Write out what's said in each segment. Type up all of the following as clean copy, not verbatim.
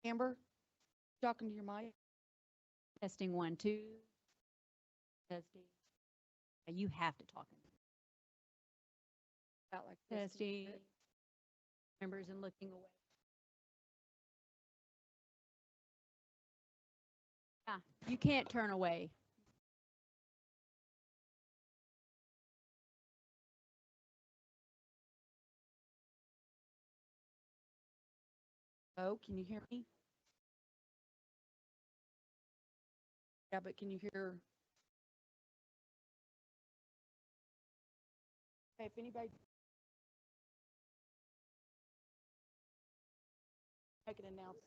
Amber, talking to your mic. Testing 1, 2. Testing. You have to talk. About like this. Testing. Members and looking away. Yeah, you can't turn away. Oh, can you hear me? Yeah, but can you hear? Hey, if anybody make an announcement.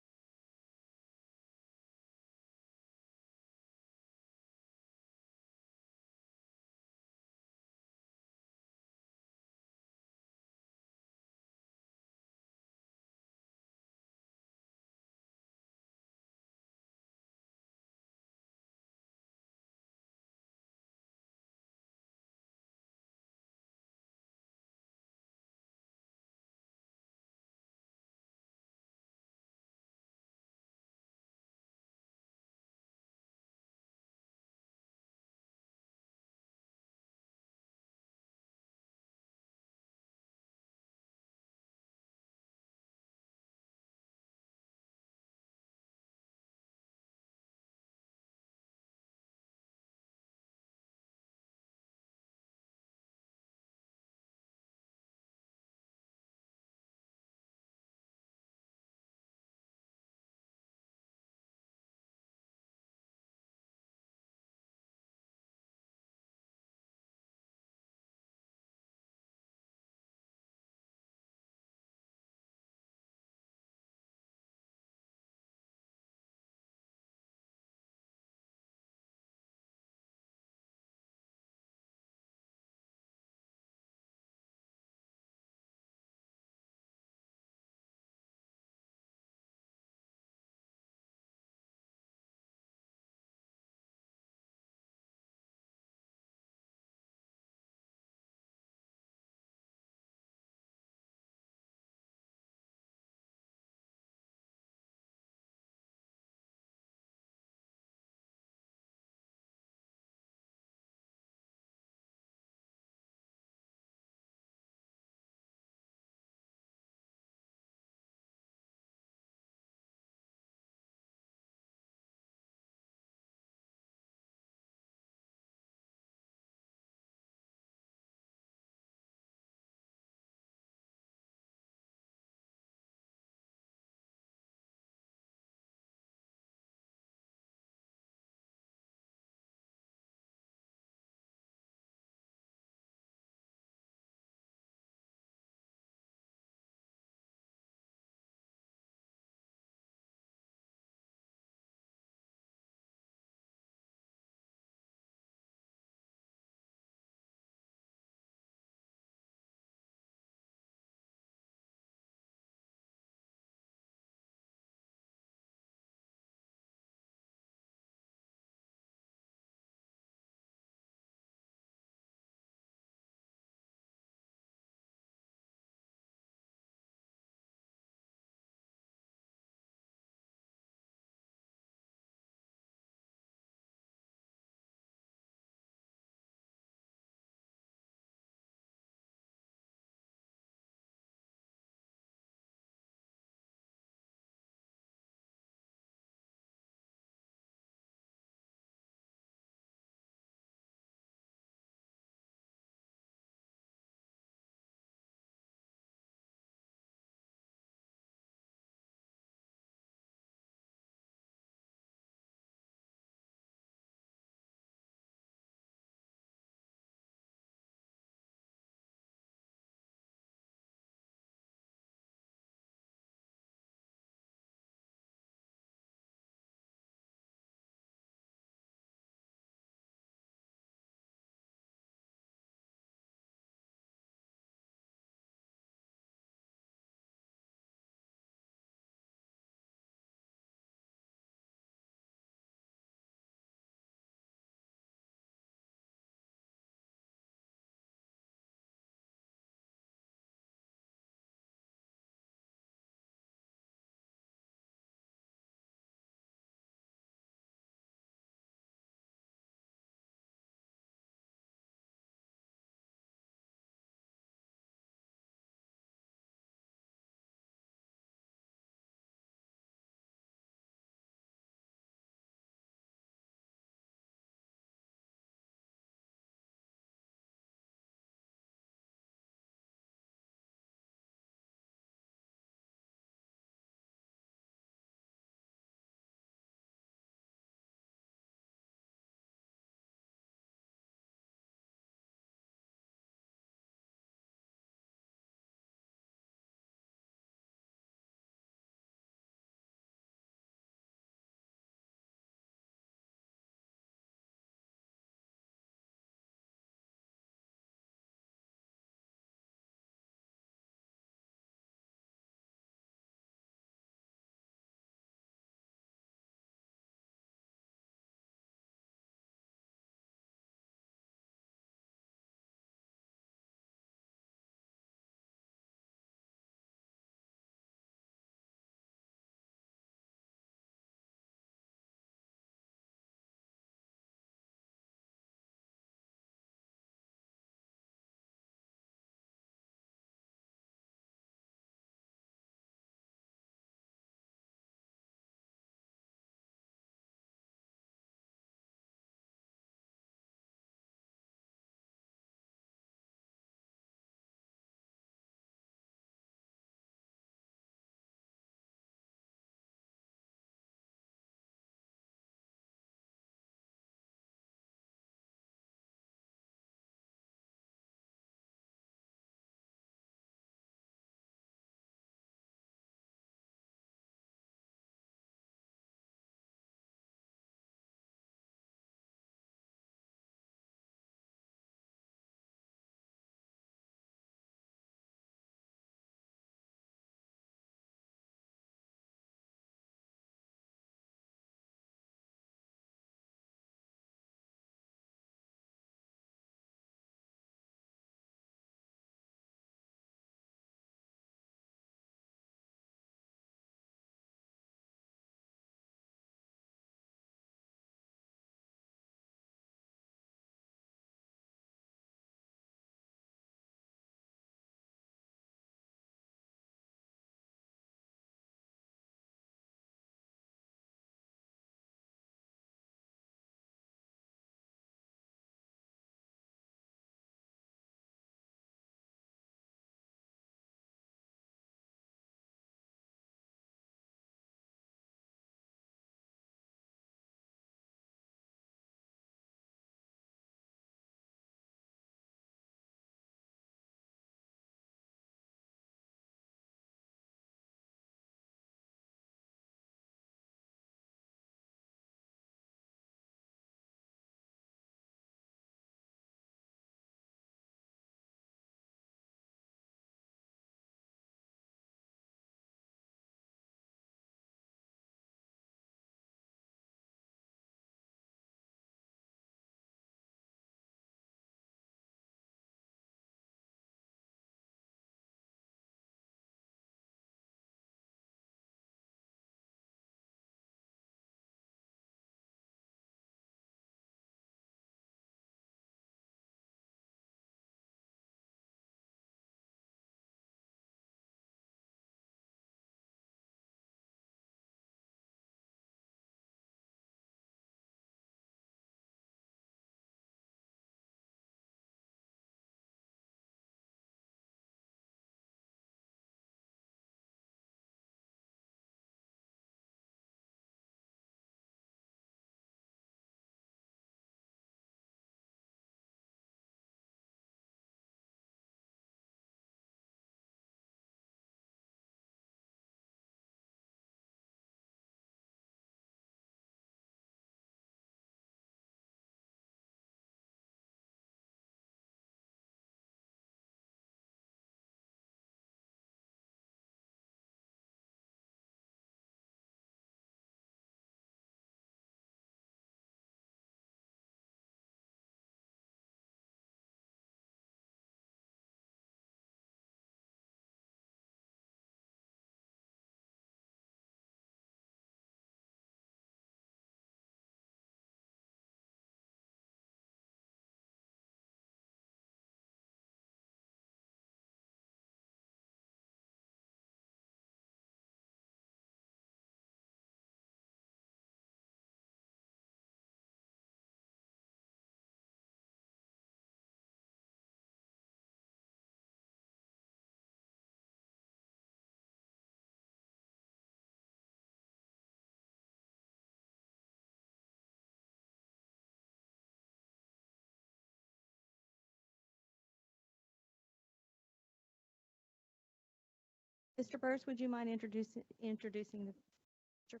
Mr. Burris, would you mind introducing the picture?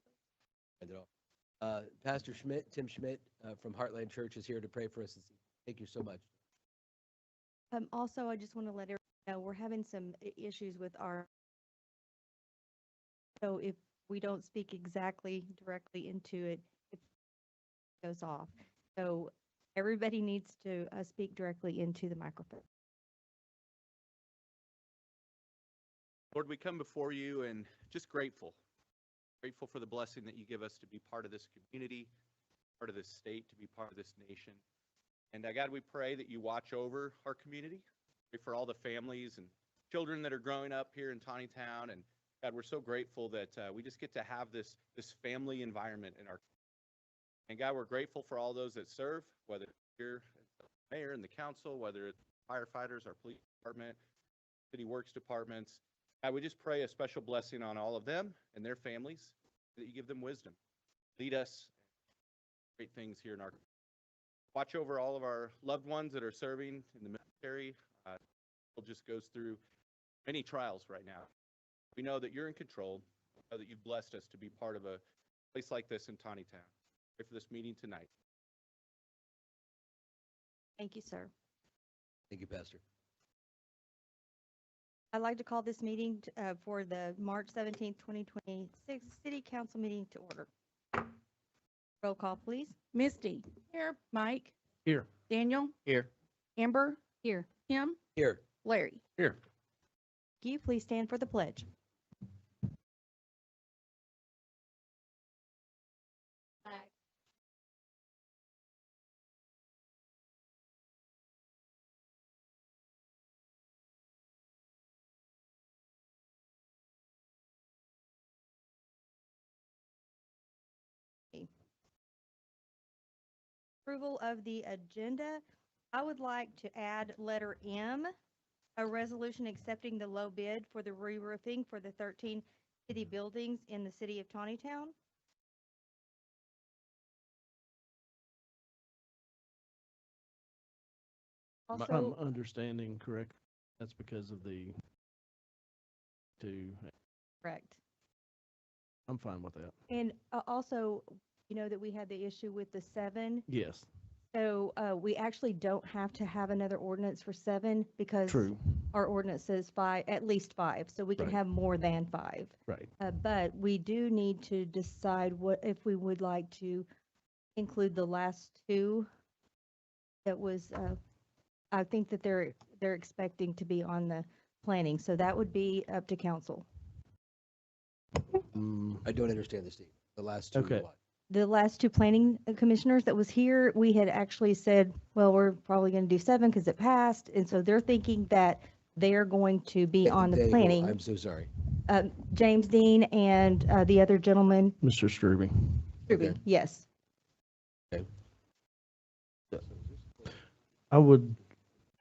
End it all. Pastor Schmidt, Tim Schmidt, from Heartland Church is here to pray for us this evening. Thank you so much. Also, I just want to let everyone know, we're having some issues with our, so if we don't speak exactly directly into it, it goes off. So everybody needs to speak directly into the microphone. Lord, we come before you and just grateful for the blessing that you give us to be part of this community, part of this state, to be part of this nation. And God, we pray that you watch over our community. Pray for all the families and children that are growing up here in Tontitown. And God, we're so grateful that we just get to have this family environment in our community. And God, we're grateful for all those that serve, whether it's here as the mayor and the council, whether it's firefighters, our police department, city works departments. God, we just pray a special blessing on all of them and their families, that you give them wisdom. Lead us, great things here in our community. Watch over all of our loved ones that are serving in the military. It just goes through many trials right now. We know that you're in control. We know that you've blessed us to be part of a place like this in Tontitown. Pray for this meeting tonight. Thank you, sir. Thank you, Pastor. I'd like to call this meeting for the March 17th, 2026 City Council meeting to order. Roll call, please. Misty. Here. Mike. Here. Daniel. Here. Amber. Here. Tim. Here. Larry. Here. Thank you. Please stand for the pledge. Approval of the agenda. I would like to add letter M, a resolution accepting the low bid for the re-roofing for the 13 city buildings in the city of Tontitown. I'm Also, understanding correct. That's because of correct. I'm fine with that. And also, you know that we had the issue with the 7. Yes, So we actually don't have to have another ordinance for 7 because true. our ordinance says 5, at least 5, so we can Right. have more than 5. Right. But we do need to decide what, if we would like to include the last 2. That was, I think that they're expecting to be on the planning, so that would be up to council. I don't understand this, Steve. The last two. Okay. What? The last 2 planning commissioners that was here, we had actually said, well, we're probably going to do 7 because it passed. And so they're thinking that they're going to be on the They will- planning. I'm so sorry. James Dean and the other gentleman. Mr. Strubing. Okay. Yes. I would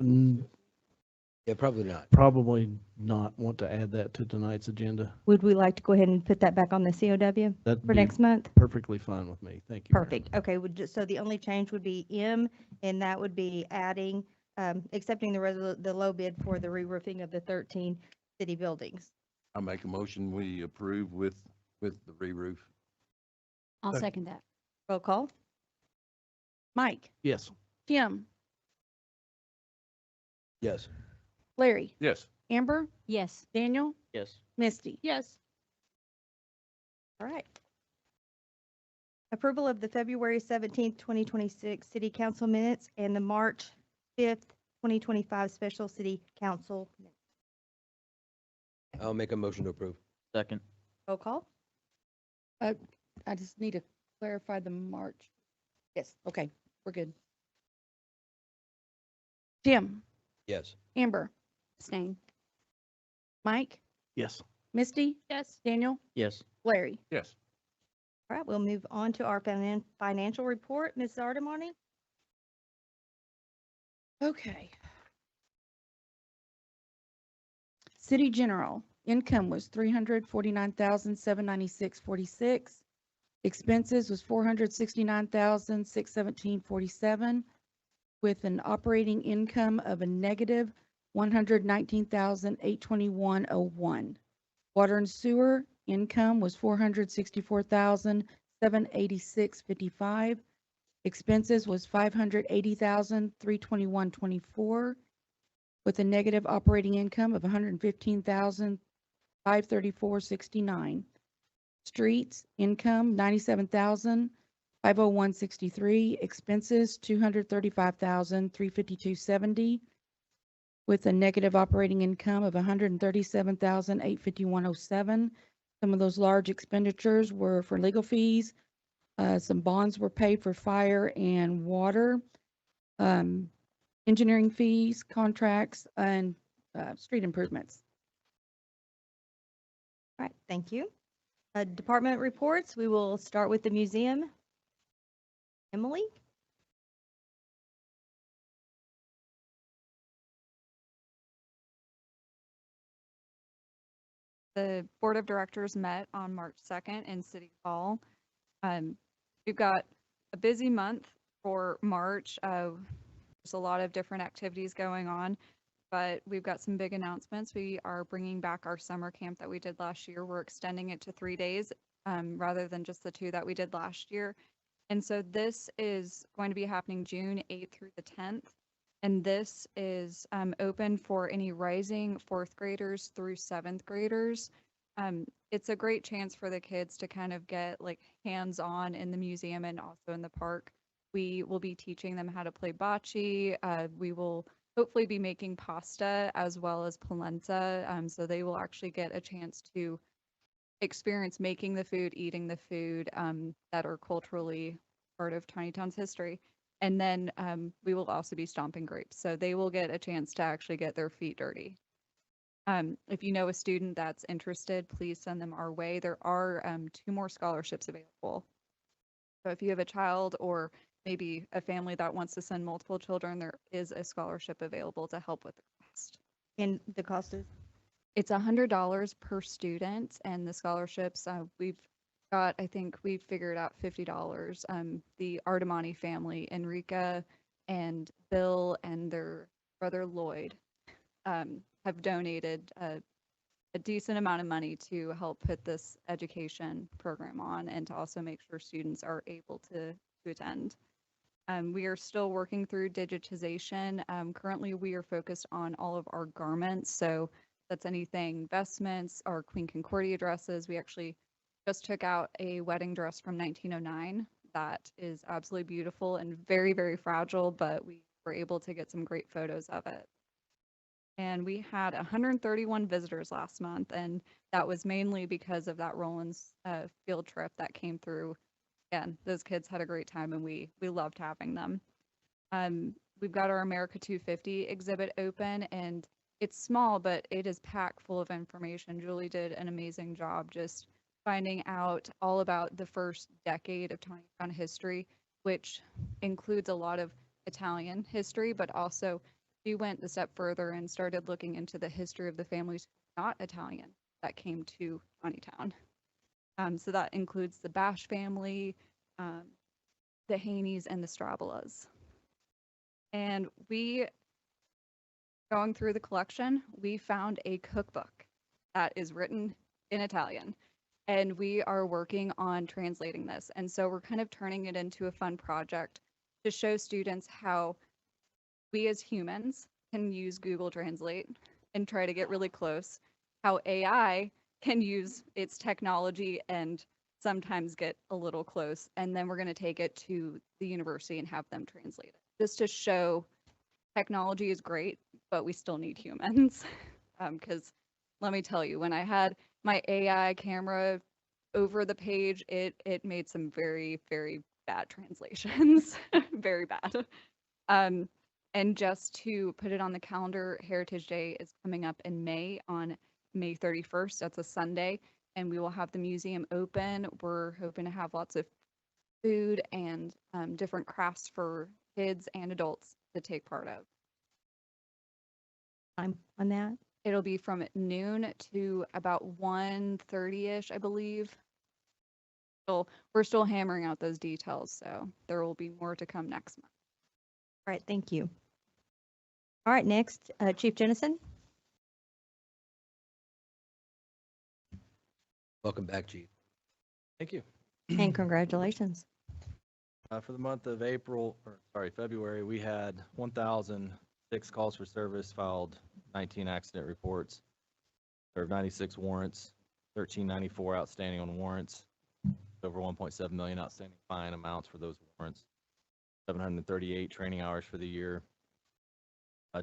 Yeah, probably not. probably not want to add that to tonight's agenda. Would we like to go ahead and put that back on the COW That'd for be next month? perfectly fine with me. Thank you. Mayor. Perfect. Okay, so the only change would be M, and that would be adding, accepting the low bid for the re-roofing of the 13 city buildings. I make a motion, we approve with the re-roof. I'll Second. second that. Roll call. Mike. Yes. Tim. Yes. Larry. Yes. Amber. Yes. Daniel. Yes. Misty. Yes. All right. Approval of the February 17th, 2026 City Council minutes and the March 5th, 2025 Special City Council. minutes. I'll make a motion to approve. Second. Roll call. I just need to clarify the March. Yes. Okay. We're good. Tim. Yes. Amber. Abstain. Mike. Yes. Misty. Yes. Daniel. Yes. Larry. Yes. All right, we'll move on to our financial report. Ms. Artemani? Okay. City general income was 349,796.46. Expenses was 469,617.47, with an operating income of a negative 119,821.01. Water and sewer income was 464,786.55. Expenses was 580,321.24, with a negative operating income of 115,534.69. Streets income 97,501.63. Expenses 235,352.70, with a negative operating income of 137,851.07. Some of those large expenditures were for legal fees. Some bonds were paid for fire and water, engineering fees, contracts, and street improvements. All right, thank you. Department reports, we will start with the museum. Emily? The Board of Directors met on March 2nd in City Hall. We've got a busy month for March. There's a lot of different activities going on, but we've got some big announcements. We are bringing back our summer camp that we did last year. We're extending it to 3 days rather than just the 2 that we did last year. And so this is going to be happening June 8th through the 10th. And this is open for any rising 4th graders through 7th graders. It's a great chance for the kids to kind of get like hands-on in the museum and also in the park. We will be teaching them how to play bocce. We will hopefully be making pasta as well as polenta. So they will actually get a chance to experience making the food, eating the food that are culturally part of Tontitown's history. And then we will also be stomping grapes. So they will get a chance to actually get their feet dirty. If you know a student that's interested, please send them our way. There are 2 more scholarships available. So if you have a child or maybe a family that wants to send multiple children, there is a scholarship available to help with the cost. And the cost is? It's $100 per student, and the scholarships, we've got, I think we've figured out $50. The Artemani family, Enrica and Bill and their brother Lloyd, have donated a decent amount of money to help put this education program on and to also make sure students are able to attend. We are still working through digitization. Currently, we are focused on all of our garments. So that's anything vestments, our Queen Concordia dresses. We actually just took out a wedding dress from 1909 that is absolutely beautiful and very, very fragile, but we were able to get some great photos of it. And we had 131 visitors last month, and that was mainly because of that Rollins field trip that came through. Again, those kids had a great time, and we loved having them. We've got our America 250 exhibit open, and it's small, but it is packed full of information. Julie did an amazing job just finding out all about the first decade of Tontitown history, which includes a lot of Italian history, but also she went a step further and started looking into the history of the families not Italian that came to Tontitown. So that includes the Bash family, the Haneys, and the Strabolas. And going through the collection, we found a cookbook that is written in Italian. And we are working on translating this. And so we're kind of turning it into a fun project to show students how we as humans can use Google Translate and try to get really close, how AI can use its technology and sometimes get a little close. And then we're going to take it to the university and have them translate it, just to show technology is great, but we still need humans. Because let me tell you, when I had my AI camera over the page, it made some very, very bad translations, very bad. And just to put it on the calendar, Heritage Day is coming up in May, on May 31st. That's a Sunday, and we will have the museum open. We're hoping to have lots of food and different crafts for kids and adults to take part of. Time on that? It'll be from noon to about 1:30ish, I believe. So we're still hammering out those details, so there will be more to come next month. All right, thank you. All right, next, Chief Jennison. Welcome back, Chief. Thank you. And congratulations. For the month of February, we had 1,006 calls for service, filed 19 accident reports, served 96 warrants, 1,394 outstanding on warrants, over 1.7 million outstanding fine amounts for those warrants, 738 training hours for the year.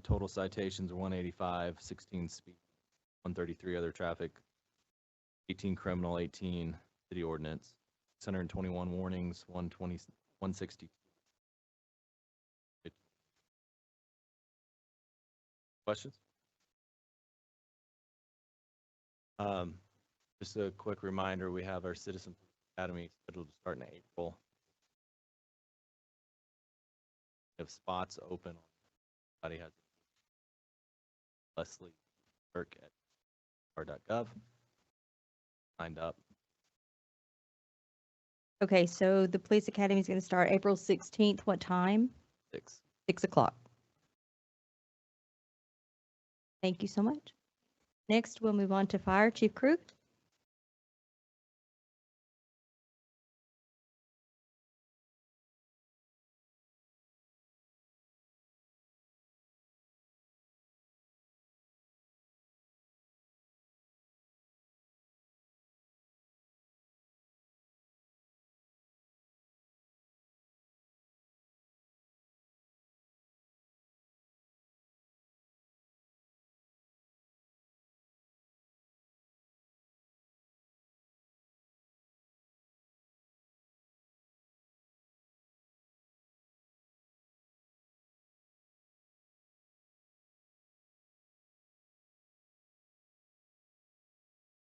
Total citations are 185, 16 speed, 133 other traffic, 18 criminal, 18 city ordinance, 621 warnings, 160. Questions? Just a quick reminder, we have our Citizen Academy scheduled to start in April. If spots open, anybody has Leslie Burke at r.gov. Signed up. Okay, so the police academy is going to start April 16th. What time? 6. 6 o'clock. Thank you so much. Next, we'll move on to fire. Chief Krug.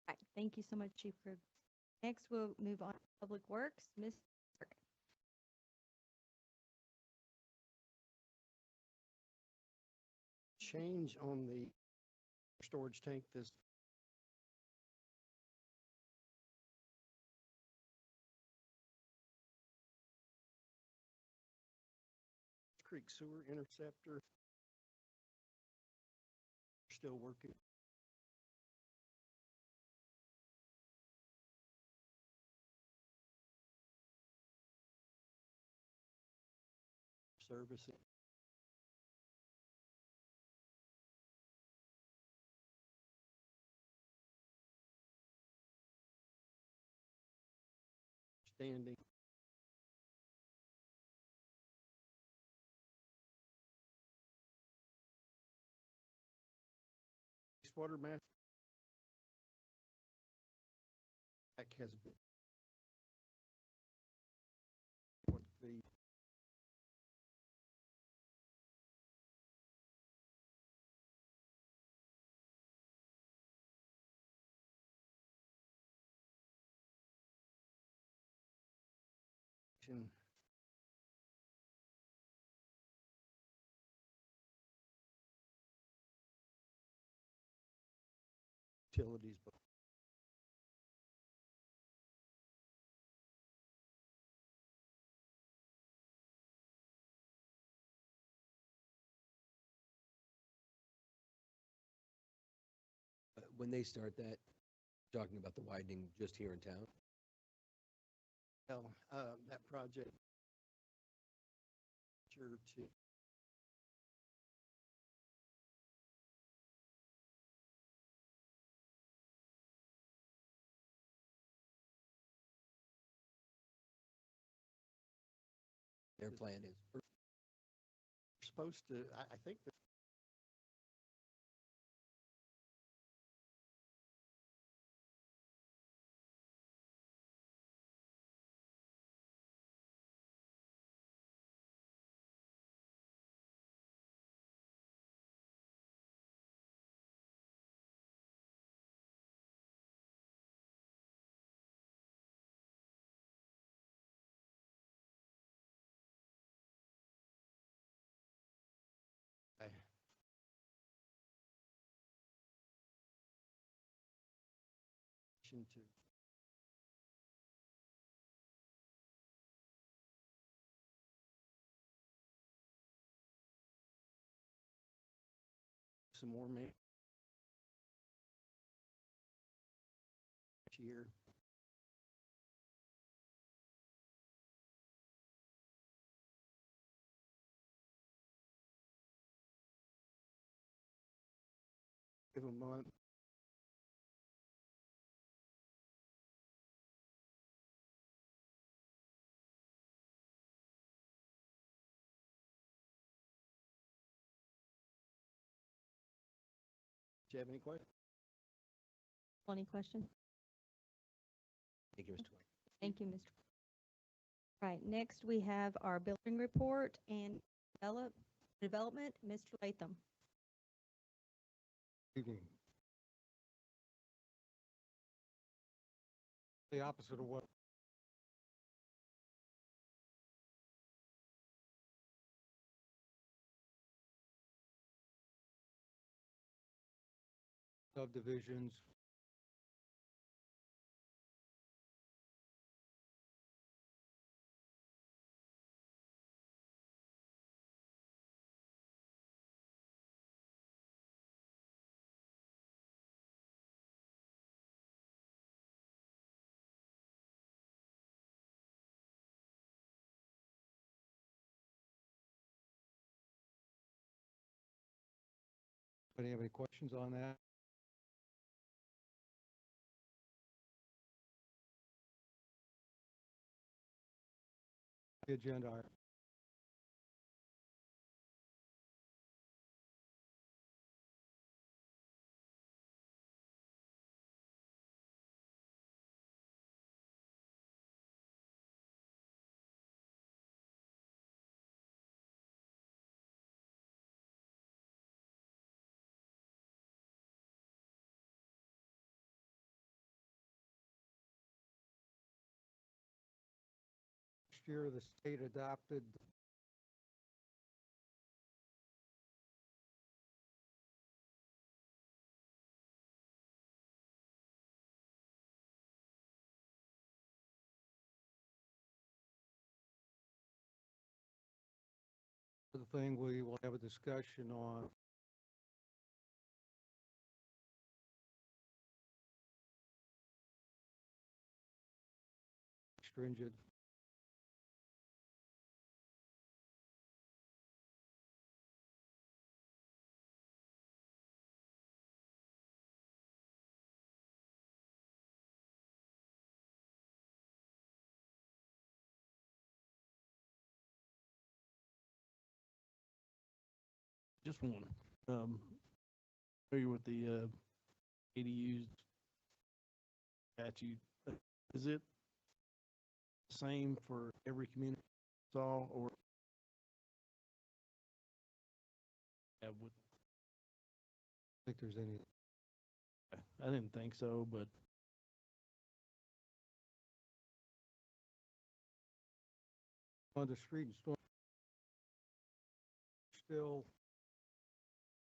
Right, thank you so much, Chief Krug. Next, we'll move on to Public Works. Ms. Burke. Change on the storage tank this Creek Sewer Interceptor. Still working. Servicing. Standing. Wastewater master. That has been. What the utilities, but When they start that, talking about the widening just here in town, well, that project. Sure to. their plan is. Supposed to, I think that I to some more man. year. Give a month. Do you have any questions? 20 questions? Thank you, Mr. Clark. Thank you, Mr. Right, next we have our building report and development, Mr. Latham. Evening. The opposite of what subdivisions. Anybody have any questions on that? The agenda item. Last year, the state adopted the thing we will have a discussion on. Stringent. Just one. Familiar with the ADUs statute. Is it the same for every community saw or have with, I think there's any. I didn't think so, but On the street and storm. Still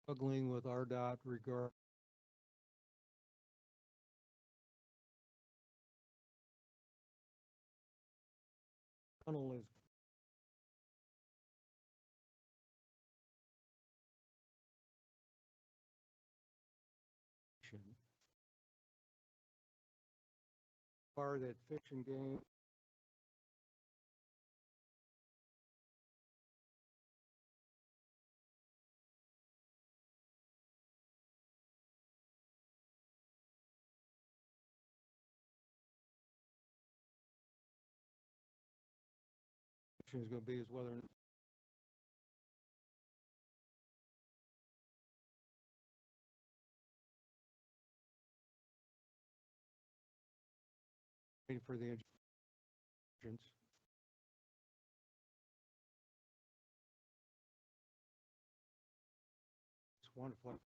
struggling with RDOT regard. Tunnel is part of that fiction game. Fiction is going to be is whether or not waiting for the entrance. It's wonderful.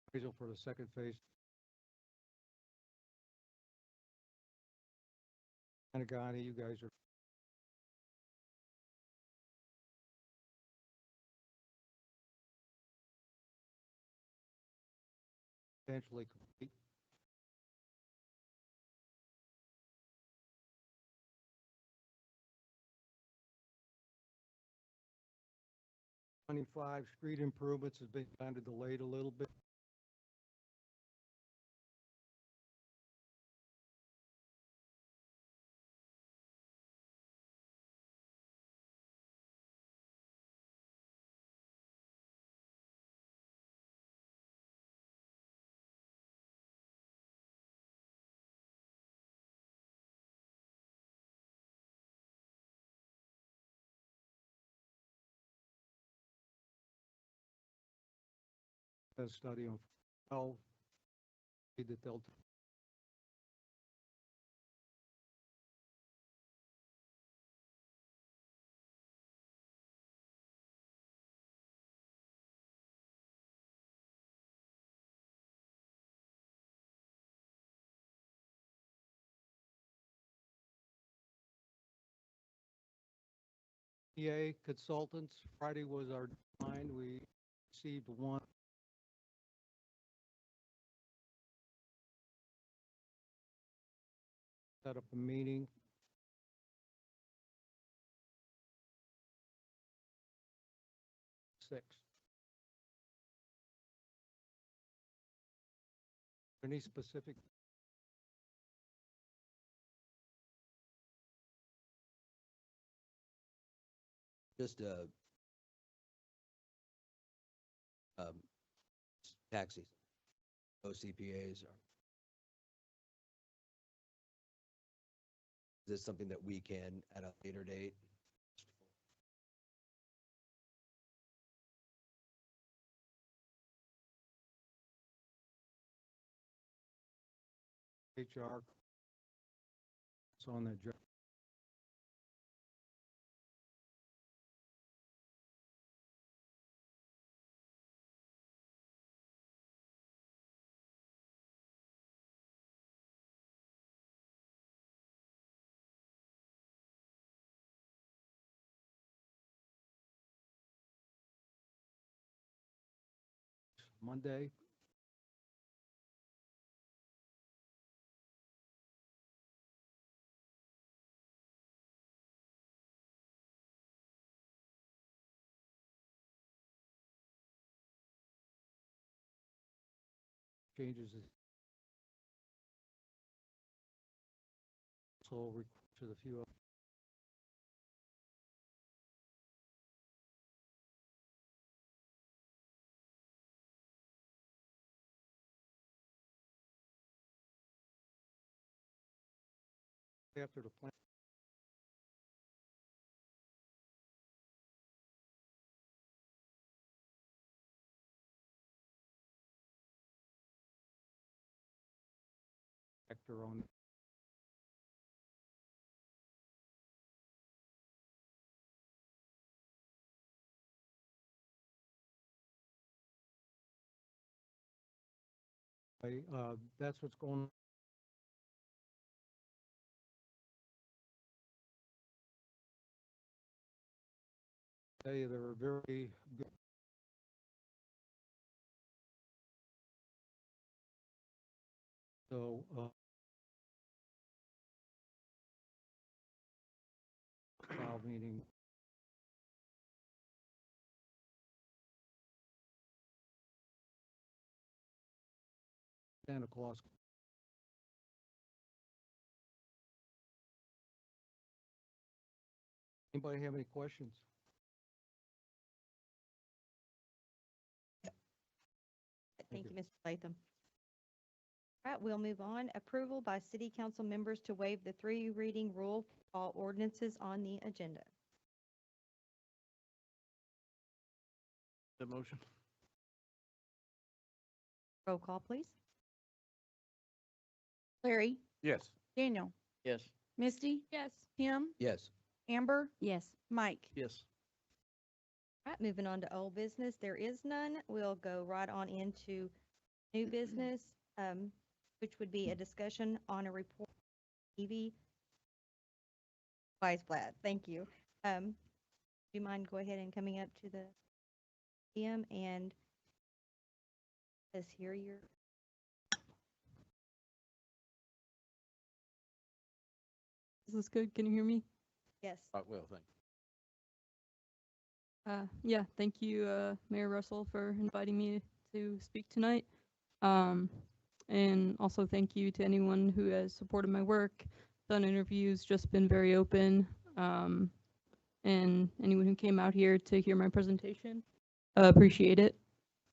Appraisal for the second phase. Anagani, you guys are substantially complete. 25 street improvements has been kind of delayed a little bit. A study on how that they'll PA consultants. Friday was our deadline. We received one. Set up a meeting. Six. Any specific? Just, taxis, OCPAs are. Is this something that we can at a later date? HR. It's on that job. Monday. Changes. So to the few. After the plan. Factor on. That's what's going on. They were very good. So, file meeting. Santa Claus. Anybody have any questions? Thank you, Mr. Latham. All right, we'll move on. Approval by city council members to waive the 3 reading rule for all ordinances on the agenda. The motion. Roll call, please. Larry, Yes. Daniel, Yes. Misty, Yes. Tim, Yes. Amber, Yes. Mike. Yes. All right, moving on to old business. There is none. We'll go right on into new business, which would be a discussion on a report. Evie Weisblatt, thank you. Do you mind go ahead and coming up to the podium and let's hear your. Is this good? Can you hear me? Yes. Well, thank you. Yeah, thank you, Mayor Russell, for inviting me to speak tonight. And also thank you to anyone who has supported my work, done interviews, just been very open, and anyone who came out here to hear my presentation. Appreciate it.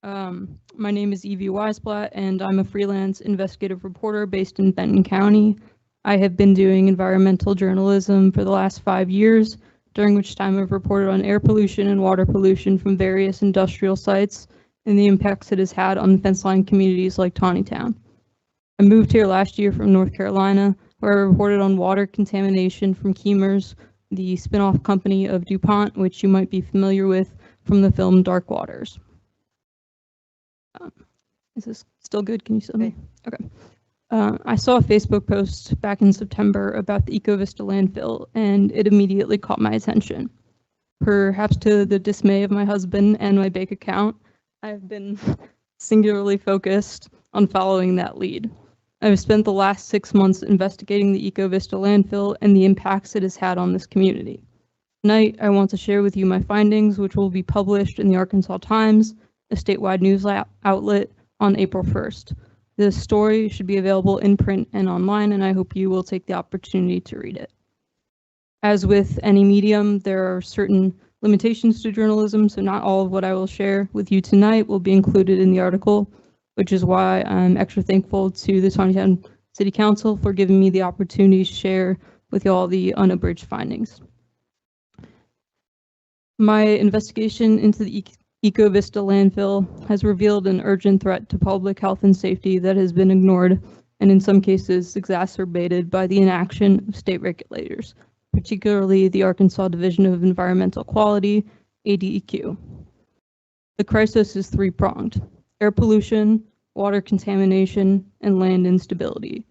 My name is Evie Weisblatt, and I'm a freelance investigative reporter based in Benton County. I have been doing environmental journalism for the last 5 years, during which time I've reported on air pollution and water pollution from various industrial sites and the impacts it has had on fence-line communities like Tontitown. I moved here last year from North Carolina, where I reported on water contamination from Kemers, the spin-off company of DuPont, which you might be familiar with from the film Dark Waters. Is this still good? Can you see me? Okay. I saw a Facebook post back in September about the Ecovista landfill, and it immediately caught my attention. Perhaps to the dismay of my husband and my bank account, I've been singularly focused on following that lead. I've spent the last 6 months investigating the Ecovista landfill and the impacts it has had on this community. Tonight, I want to share with you my findings, which will be published in the Arkansas Times, a statewide news outlet, on April 1st. This story should be available in print and online, and I hope you will take the opportunity to read it. As with any medium, there are certain limitations to journalism, so not all of what I will share with you tonight will be included in the article, which is why I'm extra thankful to the Tontitown City Council for giving me the opportunity to share with you all the unabridged findings. My investigation into the Ecovista landfill has revealed an urgent threat to public health and safety that has been ignored and in some cases exacerbated by the inaction of state regulators, particularly the Arkansas Division of Environmental Quality, ADEQ. The crisis is three-pronged: air pollution, water contamination, and land instability.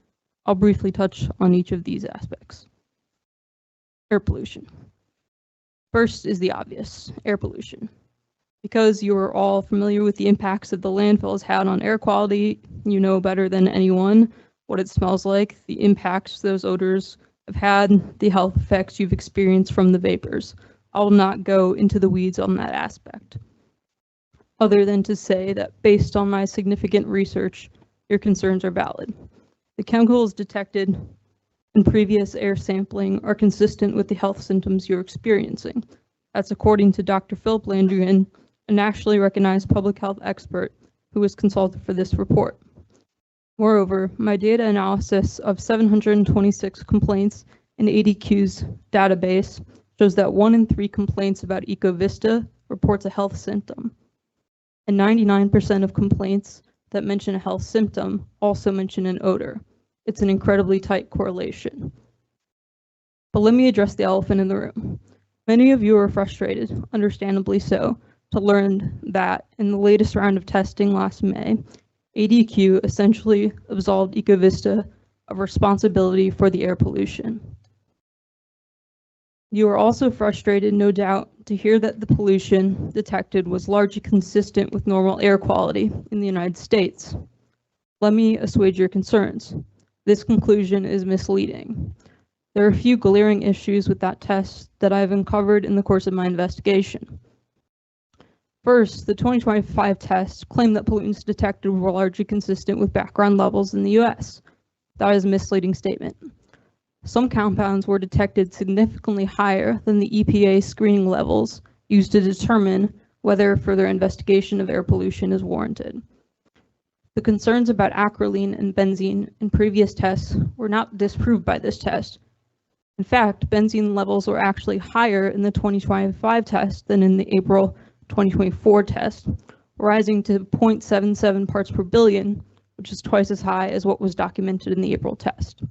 I'll briefly touch on each of these aspects. Air pollution. First is the obvious, air pollution. Because you are all familiar with the impacts that the landfill has had on air quality, you know better than anyone what it smells like, the impacts those odors have had, the health effects you've experienced from the vapors. I will not go into the weeds on that aspect, other than to say that based on my significant research, your concerns are valid. The chemicals detected in previous air sampling are consistent with the health symptoms you're experiencing. That's according to Dr. Philip Landrian, a nationally recognized public health expert who was consulted for this report. Moreover, my data analysis of 726 complaints in ADQ's database shows that 1 in 3 complaints about Ecovista reports a health symptom, and 99% of complaints that mention a health symptom also mention an odor. It's an incredibly tight correlation. But let me address the elephant in the room. Many of you are frustrated, understandably so, to learn that in the latest round of testing last May, ADQ essentially absolved Ecovista of responsibility for the air pollution. You are also frustrated, no doubt, to hear that the pollution detected was largely consistent with normal air quality in the United States. Let me assuage your concerns. This conclusion is misleading. There are a few glaring issues with that test that I've uncovered in the course of my investigation. First, the 2025 test claimed that pollutants detected were largely consistent with background levels in the US. That is a misleading statement. Some compounds were detected significantly higher than the EPA screening levels used to determine whether further investigation of air pollution is warranted. The concerns about acrolein and benzene in previous tests were not disproved by this test. In fact, benzene levels were actually higher in the 2025 test than in the April 2024 test, rising to 0.77 parts per billion, which is twice as high as what was documented in the April test.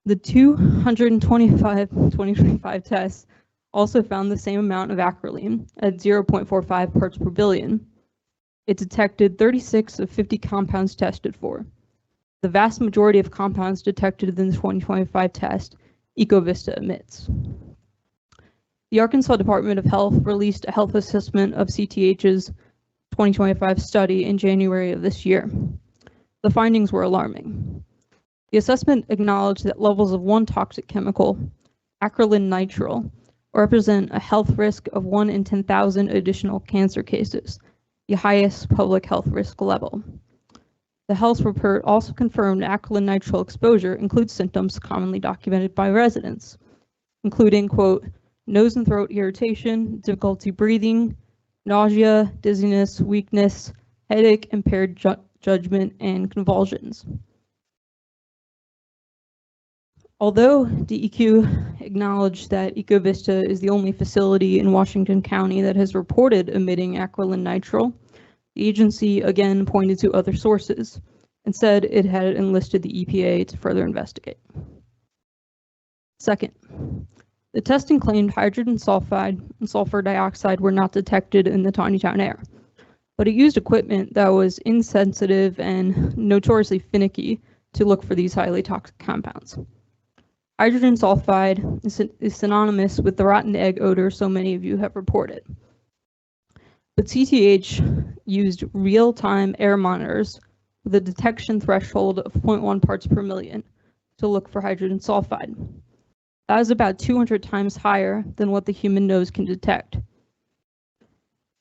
The 2025 tests also found the same amount of acrolein at 0.45 parts per billion. It detected 36 of 50 compounds tested for. The vast majority of compounds detected in the 2025 test, Ecovista emits. The Arkansas Department of Health released a health assessment of CTH's 2025 study in January of this year. The findings were alarming. The assessment acknowledged that levels of one toxic chemical, acrolein nitrile, represent a health risk of 1 in 10,000 additional cancer cases, the highest public health risk level. The health report also confirmed acrylonitrile exposure includes symptoms commonly documented by residents, including, quote, nose and throat irritation, difficulty breathing, nausea, dizziness, weakness, headache, impaired judgment, and convulsions. Although DEQ acknowledged that Ecovista is the only facility in Washington County that has reported emitting acrylonitrile, the agency again pointed to other sources and said it had enlisted the EPA to further investigate. Second, the testing claimed hydrogen sulfide and sulfur dioxide were not detected in the Tontitown air, but it used equipment that was insensitive and notoriously finicky to look for these highly toxic compounds. Hydrogen sulfide is synonymous with the rotten egg odor so many of you have reported. But CTH used real-time air monitors with a detection threshold of 0.1 parts per million to look for hydrogen sulfide. That is about 200 times higher than what the human nose can detect.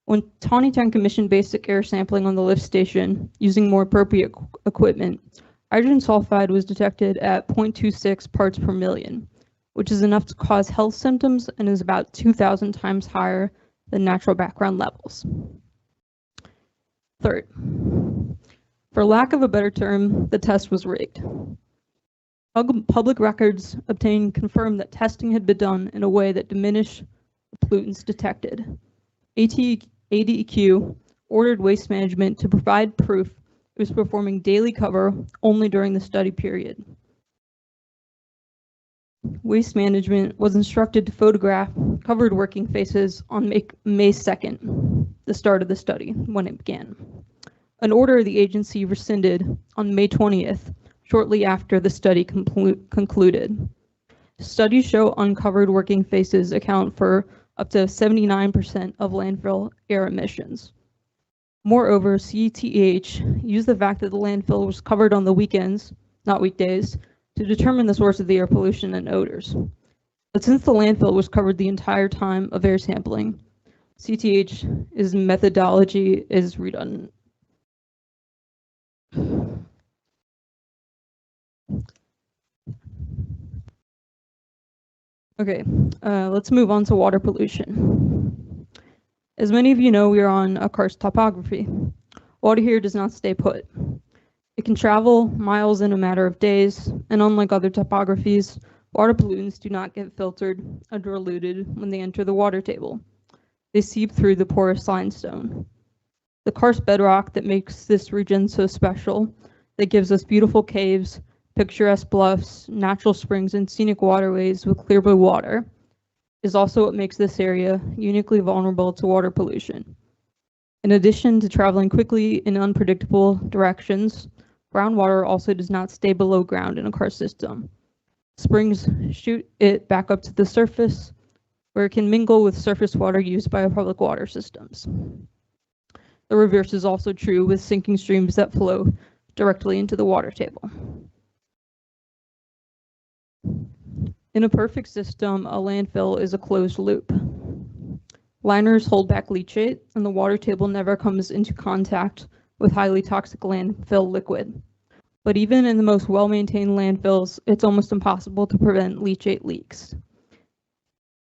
When Tontitown commissioned basic air sampling on the lift station using more appropriate equipment, hydrogen sulfide was detected at 0.26 parts per million, which is enough to cause health symptoms and is about 2,000 times higher than natural background levels. Third, for lack of a better term, the test was rigged. Public records obtained confirmed that testing had been done in a way that diminished the pollutants detected. ADEQ ordered Waste Management to provide proof it was performing daily cover only during the study period. Waste Management was instructed to photograph covered working faces on May 2nd, the start of the study, when it began. An order the agency rescinded on May 20th, shortly after the study concluded. Studies show uncovered working faces account for up to 79% of landfill air emissions. Moreover, CTH used the fact that the landfill was covered on the weekends, not weekdays, to determine the source of the air pollution and odors. But since the landfill was covered the entire time of air sampling, CTH's methodology is redundant. Okay, let's move on to water pollution. As many of you know, we are on a karst topography. Water here does not stay put. It can travel miles in a matter of days, and unlike other topographies, water pollutants do not get filtered or diluted when they enter the water table. They seep through the porous limestone. The karst bedrock that makes this region so special, that gives us beautiful caves, picturesque bluffs, natural springs, and scenic waterways with clear blue water, is also what makes this area uniquely vulnerable to water pollution. In addition to traveling quickly in unpredictable directions, groundwater also does not stay below ground in a karst system. Springs shoot it back up to the surface, where it can mingle with surface water used by our public water systems. The reverse is also true with sinking streams that flow directly into the water table. In a perfect system, a landfill is a closed loop. Liners hold back leachate, and the water table never comes into contact with highly toxic landfill liquid. But even in the most well-maintained landfills, it's almost impossible to prevent leachate leaks.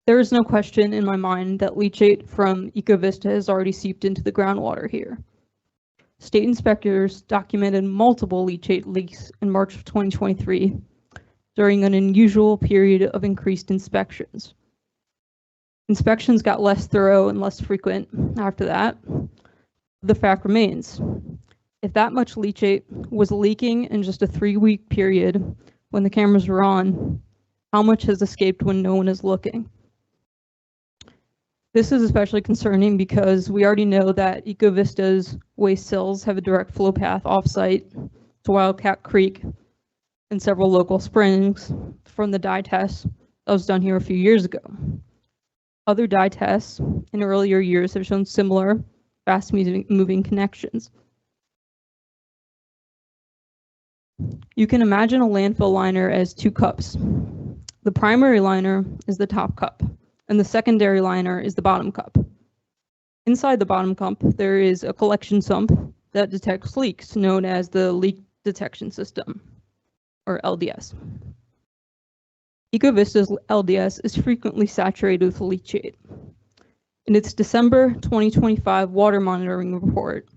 There is no question in my mind that leachate from Ecovista has already seeped into the groundwater here. State inspectors documented multiple leachate leaks in March of 2023 during an unusual period of increased inspections. Inspections got less thorough and less frequent after that. The fact remains, if that much leachate was leaking in just a 3-week period when the cameras were on, how much has escaped when no one is looking? This is especially concerning because we already know that Ecovista's waste sills have a direct flow path offsite to Wildcat Creek and several local springs from the dye test that was done here a few years ago. Other dye tests in earlier years have shown similar fast-moving connections. You can imagine a landfill liner as 2 cups. The primary liner is the top cup, and the secondary liner is the bottom cup. Inside the bottom cup, there is a collection sump that detects leaks, known as the Leak Detection System, or LDS. EcoVista's LDS is frequently saturated with leachate. In its December 2025 water monitoring report,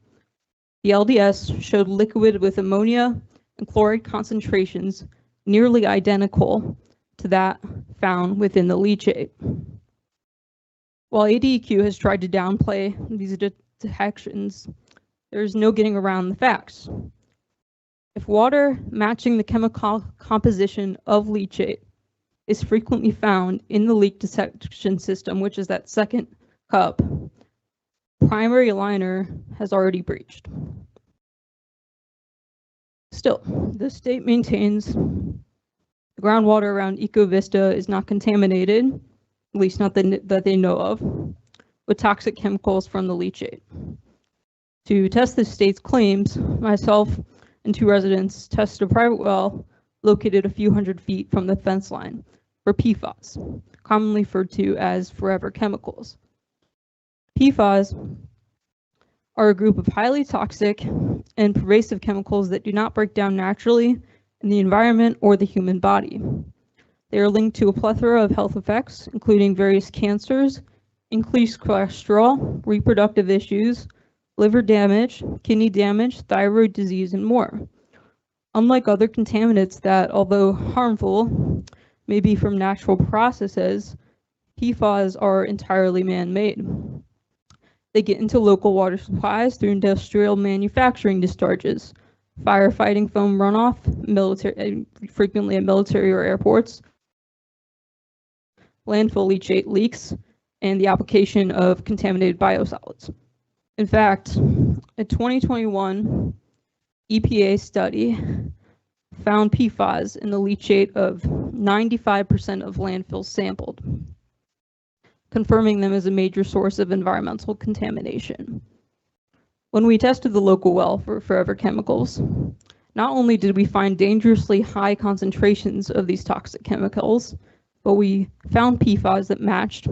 the LDS showed liquid with ammonia and chloride concentrations nearly identical to that found within the leachate. While ADEQ has tried to downplay these detections, there is no getting around the facts. If water matching the chemical composition of leachate is frequently found in the leak detection system, which is that second cup, primary liner has already breached. Still, the state maintains the groundwater around EcoVista is not contaminated, at least not that they know of, with toxic chemicals from the leachate. To test the state's claims, myself and 2 residents tested a private well located a few hundred feet from the fence line for PFAS, commonly referred to as forever chemicals. PFAS are a group of highly toxic and pervasive chemicals that do not break down naturally in the environment or the human body. They are linked to a plethora of health effects, including various cancers, increased cholesterol, reproductive issues, liver damage, kidney damage, thyroid disease, and more. Unlike other contaminants that, although harmful, may be from natural processes, PFAS are entirely man-made. They get into local water supplies through industrial manufacturing discharges, firefighting foam runoff, frequently at military or airports, landfill leachate leaks, and the application of contaminated biosolids. In fact, a 2021 EPA study found PFAS in the leachate of 95% of landfills sampled, confirming them as a major source of environmental contamination. When we tested the local well for forever chemicals, not only did we find dangerously high concentrations of these toxic chemicals, but we found PFAS that matched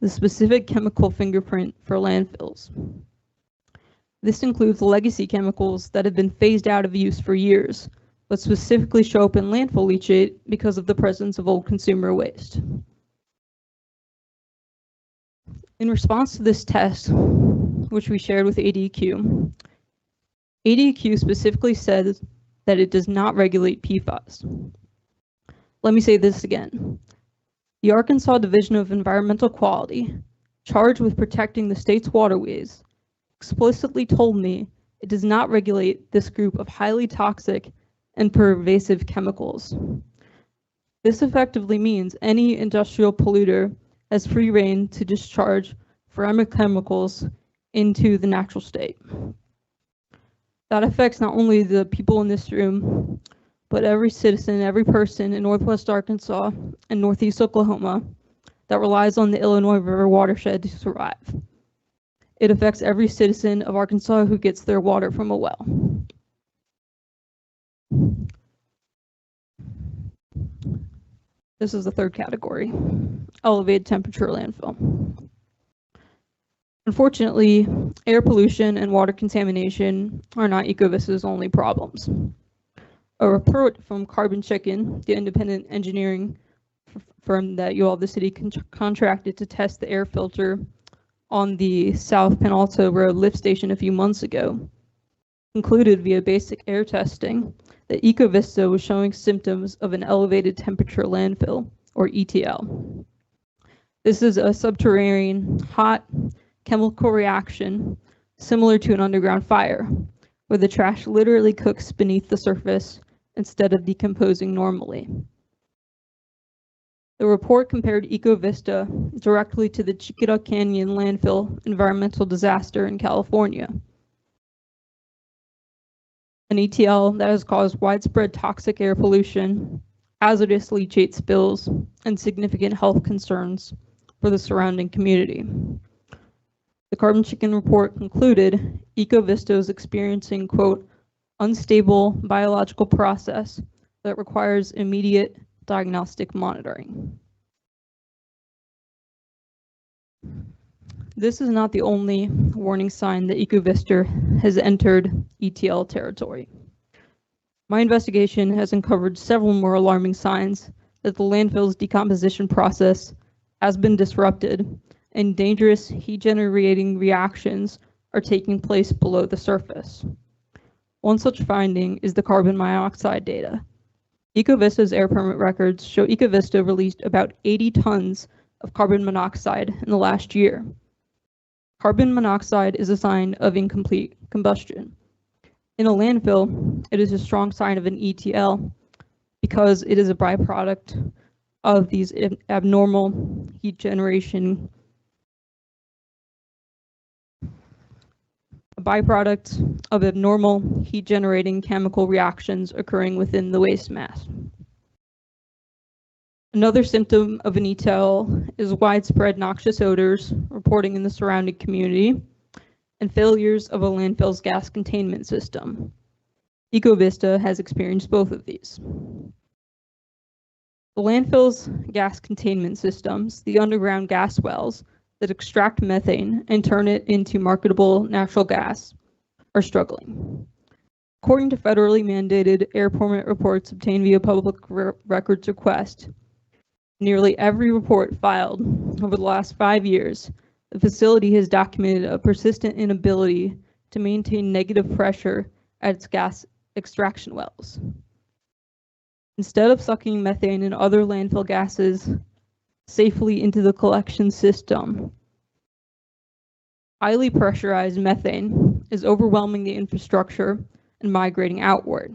the specific chemical fingerprint for landfills. This includes legacy chemicals that have been phased out of use for years, but specifically show up in landfill leachate because of the presence of old consumer waste. In response to this test, which we shared with ADEQ, ADEQ specifically said that it does not regulate PFAS. Let me say this again. The Arkansas Division of Environmental Quality, charged with protecting the state's waterways, explicitly told me it does not regulate this group of highly toxic and pervasive chemicals. This effectively means any industrial polluter has free rein to discharge forever chemicals into the natural state. That affects not only the people in this room, but every citizen, every person in Northwest Arkansas and Northeast Oklahoma that relies on the Illinois River watershed to survive. It affects every citizen of Arkansas who gets their water from a well. This is the third category, elevated temperature landfill. Unfortunately, air pollution and water contamination are not EcoVista's only problems. A report from Carbon Chicken, the independent engineering firm that the city contracted to test the air filter on the South Penalta Road lift station a few months ago, concluded via basic air testing that EcoVista was showing symptoms of an elevated temperature landfill, or ETL. This is a subterranean, hot chemical reaction similar to an underground fire, where the trash literally cooks beneath the surface instead of decomposing normally. The report compared EcoVista directly to the Chiquita Canyon landfill environmental disaster in California, an ETL that has caused widespread toxic air pollution, hazardous leachate spills, and significant health concerns for the surrounding community. The Carbon Chicken report concluded EcoVista is experiencing, quote, unstable biological process that requires immediate diagnostic monitoring. This is not the only warning sign that Ecovista has entered ETL territory. My investigation has uncovered several more alarming signs that the landfill's decomposition process has been disrupted and dangerous heat-generating reactions are taking place below the surface. One such finding is the carbon monoxide data. Ecovista's air permit records show Ecovista released about 80 tons of carbon monoxide in the last year. Carbon monoxide is a sign of incomplete combustion. In a landfill, it is a strong sign of an ETL because it is a byproduct of these abnormal heat generation, generating chemical reactions occurring within the waste mass. Another symptom of an ETL is widespread noxious odors reporting in the surrounding community and failures of a landfill's gas containment system. Ecovista has experienced both of these. The landfill's gas containment systems, the underground gas wells that extract methane and turn it into marketable natural gas, are struggling. According to federally mandated air permit reports obtained via public records request, nearly every report filed over the last 5 years, the facility has documented a persistent inability to maintain negative pressure at its gas extraction wells. Instead of sucking methane and other landfill gases safely into the collection system, highly pressurized methane is overwhelming the infrastructure and migrating outward.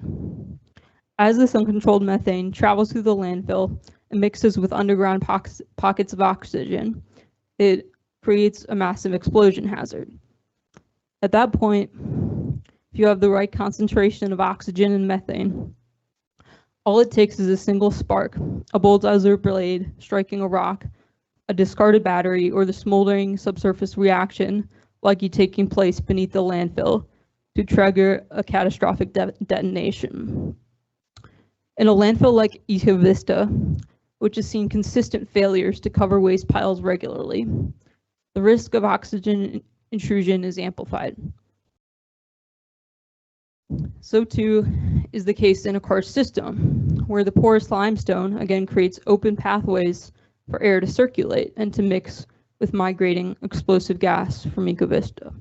As this uncontrolled methane travels through the landfill and mixes with underground pockets of oxygen, it creates a massive explosion hazard. At that point, if you have the right concentration of oxygen and methane, all it takes is a single spark, a bulldozer blade striking a rock, a discarded battery, or the smoldering subsurface reaction likely taking place beneath the landfill to trigger a catastrophic detonation. In a landfill like Ecovista, which has seen consistent failures to cover waste piles regularly, the risk of oxygen intrusion is amplified. So too is the case in a karst system, where the porous limestone again creates open pathways for air to circulate and to mix with migrating explosive gas from Ecovista.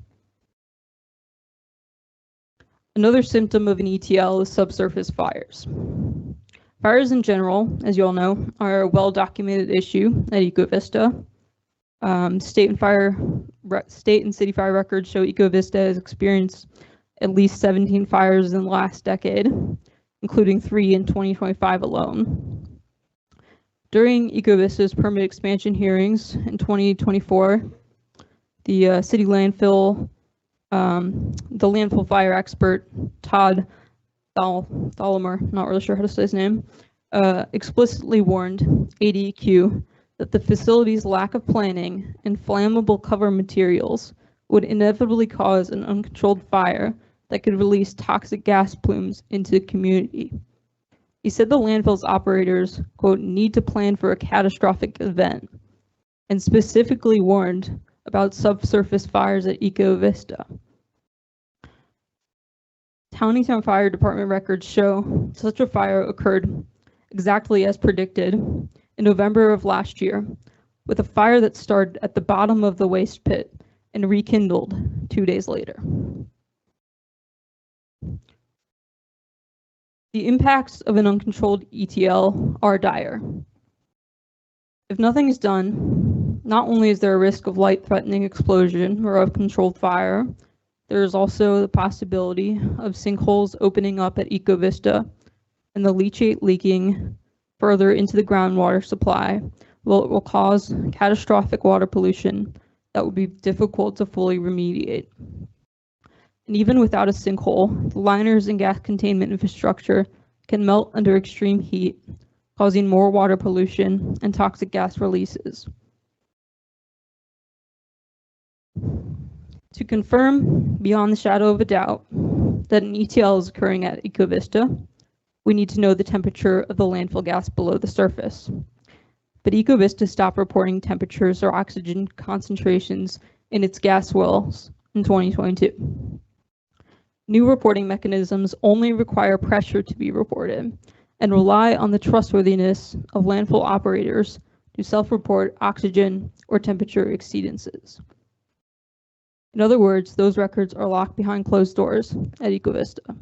Another symptom of an ETL is subsurface fires. Fires in general, as you all know, are a well-documented issue at Ecovista. State and city fire records show Ecovista has experienced at least 17 fires in the last decade, including 3 in 2025 alone. During Ecovista's permit expansion hearings in 2024, the city landfill, the landfill fire expert, Todd Tholomer, not really sure how to say his name, explicitly warned ADEQ that the facility's lack of planning and flammable cover materials would inevitably cause an uncontrolled fire that could release toxic gas plumes into the community. He said the landfill's operators, quote, need to plan for a catastrophic event, and specifically warned about subsurface fires at Ecovista. Tontitown Fire Department records show such a fire occurred exactly as predicted in November of last year, with a fire that started at the bottom of the waste pit and rekindled 2 days later. The impacts of an uncontrolled ETL are dire. If nothing is done, not only is there a risk of life-threatening explosion or of controlled fire, there is also the possibility of sinkholes opening up at Ecovista and the leachate leaking further into the groundwater supply. It will cause catastrophic water pollution that would be difficult to fully remediate. And even without a sinkhole, the liners and gas containment infrastructure can melt under extreme heat, causing more water pollution and toxic gas releases. To confirm, beyond the shadow of a doubt, that an ETL is occurring at Ecovista, we need to know the temperature of the landfill gas below the surface. But Ecovista stopped reporting temperatures or oxygen concentrations in its gas wells in 2022. New reporting mechanisms only require pressure to be reported and rely on the trustworthiness of landfill operators to self-report oxygen or temperature exceedances. In other words, those records are locked behind closed doors at Ecovista.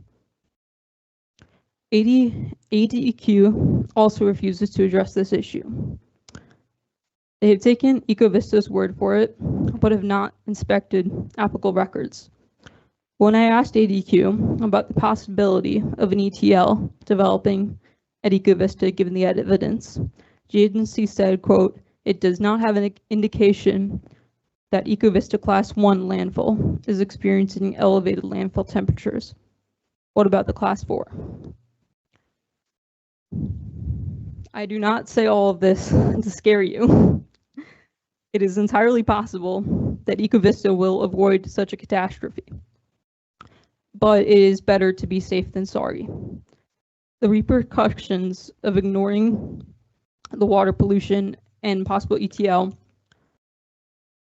ADEQ also refuses to address this issue. They have taken Ecovista's word for it, but have not inspected applicable records. When I asked ADEQ about the possibility of an ETL developing at Ecovista given the evidence, the agency said, quote, "It does not have an indication that Ecovista Class 1 landfill is experiencing elevated landfill temperatures. What about the Class 4? I do not say all of this to scare you. It is entirely possible that Ecovista will avoid such a catastrophe. But it is better to be safe than sorry. The repercussions of ignoring the water pollution and possible ETL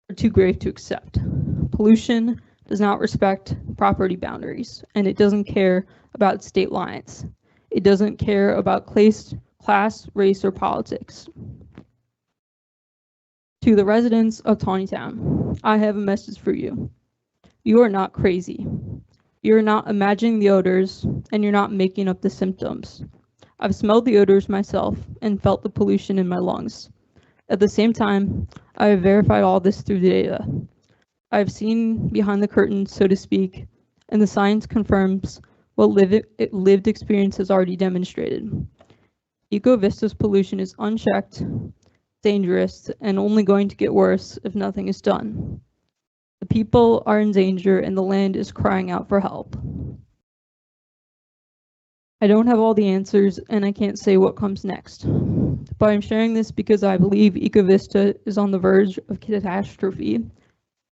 are too grave to accept. Pollution does not respect property boundaries, and it doesn't care about state lines. It doesn't care about class, race, or politics. To the residents of Tontitown, I have a message for you. You are not crazy. You're not imagining the odors, and you're not making up the symptoms. I've smelled the odors myself and felt the pollution in my lungs. At the same time, I have verified all this through the data. I've seen behind the curtain, so to speak, and the science confirms what lived experience has already demonstrated. Ecovista's pollution is unchecked, dangerous, and only going to get worse if nothing is done. The people are in danger and the land is crying out for help. I don't have all the answers and I can't say what comes next, but I'm sharing this because I believe Ecovista is on the verge of catastrophe,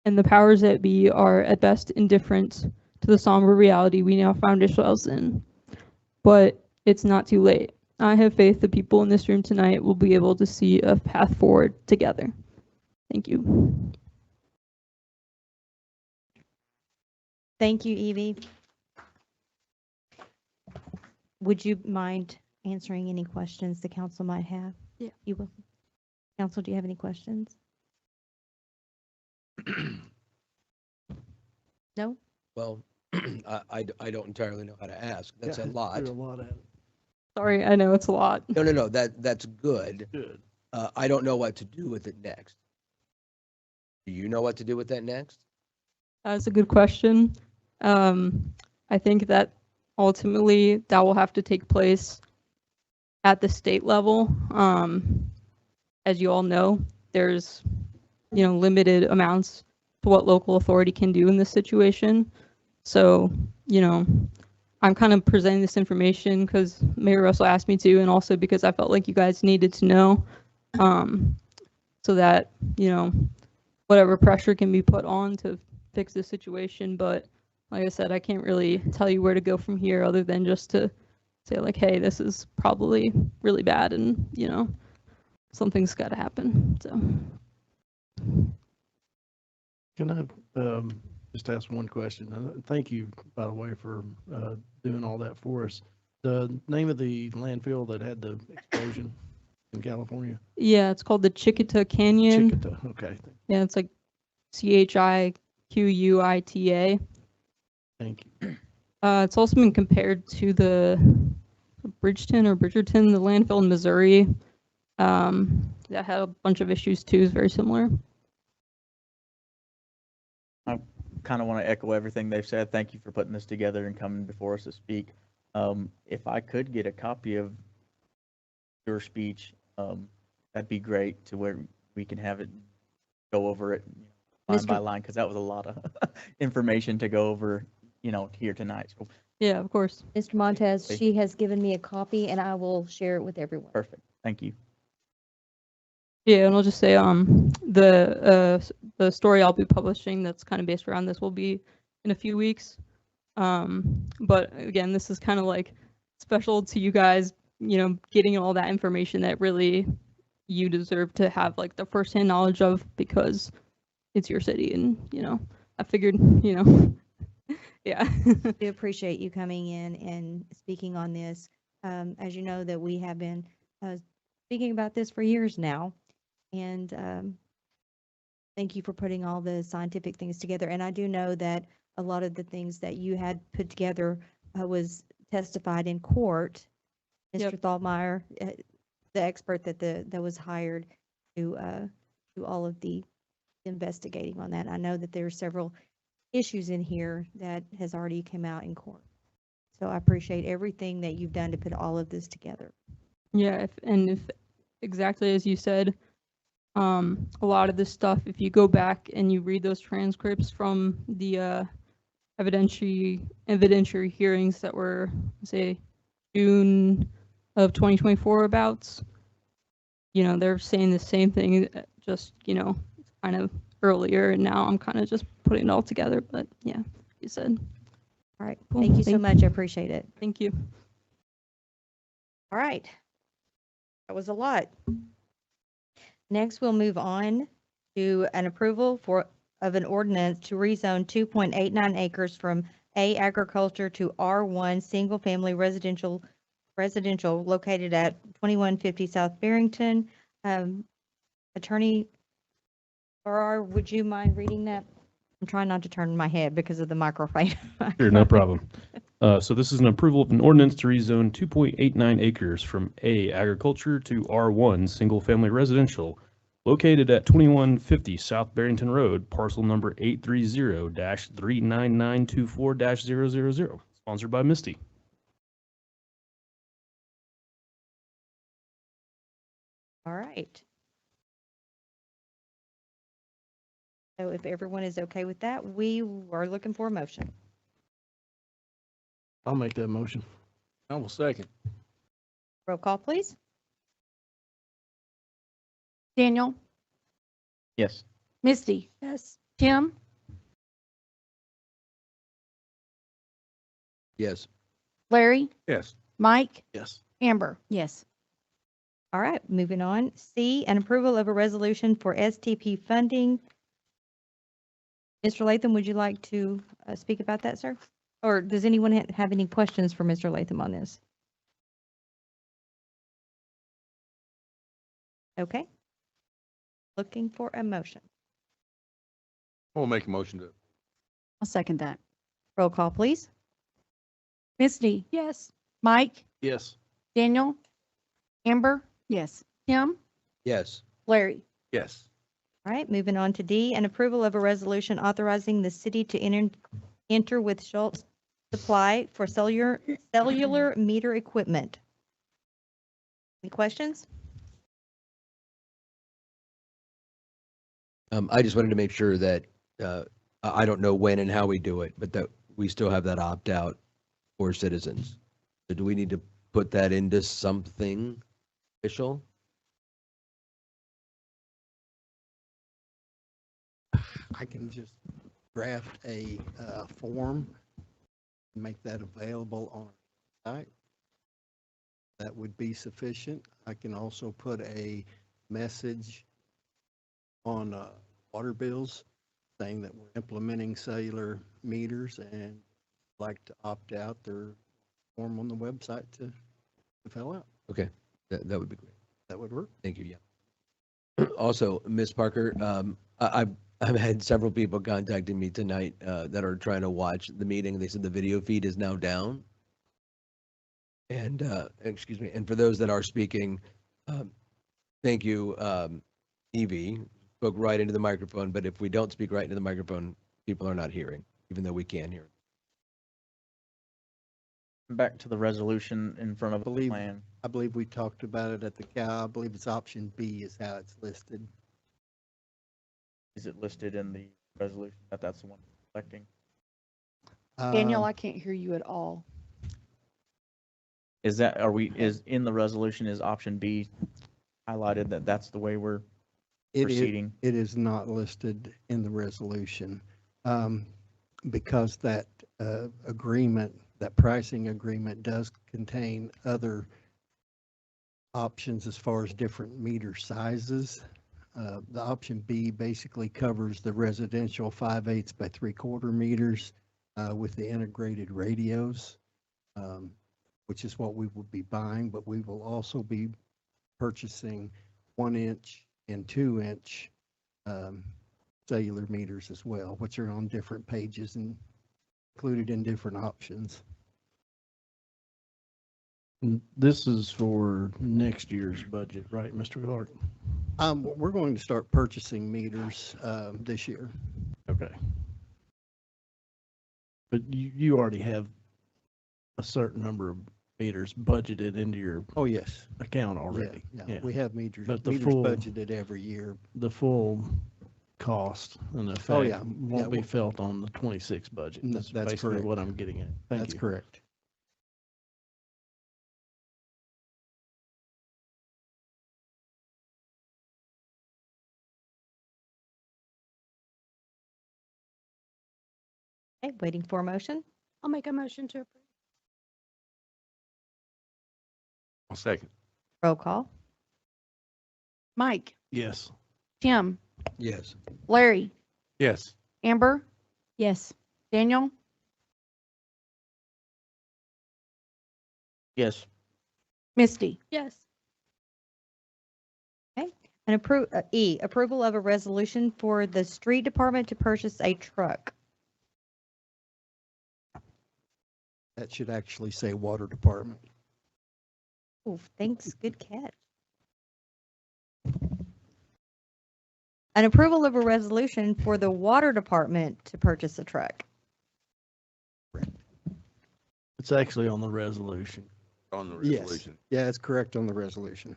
and the powers that be are at best indifferent to the somber reality we now find ourselves in. But it's not too late. I have faith the people in this room tonight will be able to see a path forward together. Thank you. Thank you, Evie. Would you mind answering any questions the council might have? Yeah. You will. Council, do you have any questions? No? Well, I don't entirely know how to ask. That's a Yeah, lot. threw a lot at it. Sorry, I know it's a lot. No, that's good. Good. I don't know what to do with it next. Do you know what to do with that next? That's a good question. I think that ultimately that will have to take place at the state level. As you all know, there's, limited amounts to what local authority can do in this situation. So, I'm kind of presenting this information because Mayor Russell asked me to, and also because I felt like you guys needed to know, so that, whatever pressure can be put on to fix the situation. But like I said, I can't really tell you where to go from here other than just to say like, hey, this is probably really bad and, something's got to happen. So. Can I just ask one question? Thank you, by the way, for doing all that for us. The name of the landfill that had the explosion in California? Yeah, it's called the Chiquita Canyon. Chiquita, okay. Yeah, it's like CHIQUITA. Thank you. It's also been compared to the Bridgeton, the landfill in Missouri. That had a bunch of issues too, is very similar. I kind of want to echo everything they've said. Thank you for putting this together and coming before us to speak. If I could get a copy of your speech, that'd be great, to where we can have it, go over it line by line, because that was a lot of information to go over, here tonight. So Yeah, of course. Mr. Montez, she has given me a copy and I will share it with everyone. perfect. Thank you. Yeah, and I'll just say, the story I'll be publishing that's kind of based around this will be in a few weeks. But again, this is kind of like special to you guys, getting all that information that really you deserve to have like the firsthand knowledge of, because it's your city, and I figured, yeah. I do appreciate you coming in and speaking on this. As you know, that we have been speaking about this for years now. And thank you for putting all the scientific things together. And I do know that a lot of the things that you had put together was testified in court. Yep. Mr. Thalmeyer, the expert that was hired to do all of the investigating on that. I know that there are several issues in here that has already come out in court. So I appreciate everything that you've done to put all of this together. Yeah, if exactly as you said, a lot of this stuff, if you go back and you read those transcripts from the evidentiary hearings that were, say, June of 2024 abouts, they're saying the same thing, just, kind of earlier, and now I'm kind of just putting it all together, but yeah, you said. All right. Cool. Thank you so much. I appreciate it. Thank you. All right. That was a lot. Next, we'll move on to an approval of an ordinance to rezone 2.89 acres from A agriculture to R1 single family residential located at 2150 South Barrington. Attorney Farrar, would you mind reading that? I'm trying not to turn my head because of the microphone. Sure, no problem. So this is an approval of an ordinance to rezone 2.89 acres from A agriculture to R1 single family residential located at 2150 South Barrington Road, parcel number 830-39924-000, sponsored by Misty. All right. So if everyone is okay with that, we are looking for a motion. I'll make that motion. I will second. Roll call, please. Daniel, Yes. Misty, Yes. Tim, Yes. Larry, Yes. Mike, Yes. Amber. Yes. All right, moving on. C, an approval of a resolution for STP funding. Mr. Latham, would you like to speak about that, sir? Or does anyone have any questions for Mr. Latham on this? Okay. Looking for a motion. I'll make a motion to. I'll second that. Roll call, please. Misty. Yes. Mike, Yes. Daniel, Amber, Yes. Tim, Yes. Larry. Yes. All right, moving on to D, an approval of a resolution authorizing the city to enter with Schultz Supply for cellular meter equipment. Any questions? I just wanted to make sure that, I don't know when and how we do it, but that we still have that opt-out for citizens. So do we need to put that into something official? I can just draft a form, make that available on our site. That would be sufficient. I can also put a message on water bills saying that we're implementing cellular meters and like to opt out. Their form on the website to fill out. Okay, that would be great. That would work. Thank you, yeah. Also, Ms. Parker, I've had several people contacting me tonight that are trying to watch the meeting. They said the video feed is now down. And, excuse me, and for those that are speaking, thank you, Evie, spoke right into the microphone, but if we don't speak right into the microphone, people are not hearing, even though we can hear. Back to the resolution in front of the Believe- plan. I believe we talked about it at the cow. I believe it's option B is how it's listed. Is it listed in the resolution that that's the one selecting? Daniel, Um, I can't hear you at all. Is that, is in the resolution, is option B highlighted that that's the way we're proceeding? It is not listed in the resolution, because that agreement, that pricing agreement does contain other options as far as different meter sizes. The option B basically covers the residential 5/8 by 3/4 meters with the integrated radios, which is what we will be buying, but we will also be purchasing 1-inch and 2-inch cellular meters as well, which are on different pages and included in different options. And this is for next year's budget, right, Mr. Clark? We're going to start purchasing meters this year. Okay. But you already have a certain number of meters budgeted into your Oh, yes. account already. Yeah, we have meters, But the meters full- budgeted every year. The full cost and Oh, effect yeah. won't be felt on the 26 budget. No, That's that's basically correct. what I'm getting at. Thank That's you. correct. Okay, waiting for a motion. I'll make a motion to approve. I'll second. Roll call. Mike, Yes. Tim, Yes. Larry, Yes. Amber, Yes. Daniel, Yes. Misty. Yes. And approval of a resolution for the street department to purchase a truck. That should actually say water department. Oh, thanks, good catch. An approval of a resolution for the water department to purchase a truck. It's actually on the resolution. On the Yes. resolution. Yeah, it's correct on the resolution.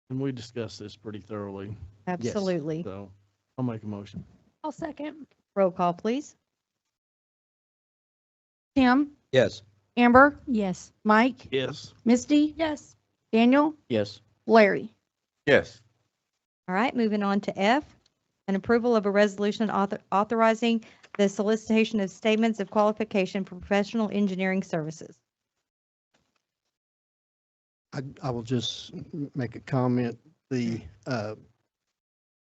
And we discussed this pretty thoroughly, Absolutely. so I'll make a motion. I'll second. Roll call, please. Tim, Yes. Amber, Yes. Mike, Yes. Misty. Yes. Daniel, Yes. Larry. Yes. All right, moving on to F, an approval of a resolution authorizing the solicitation of statements of qualification for professional engineering services. I will just make a comment. The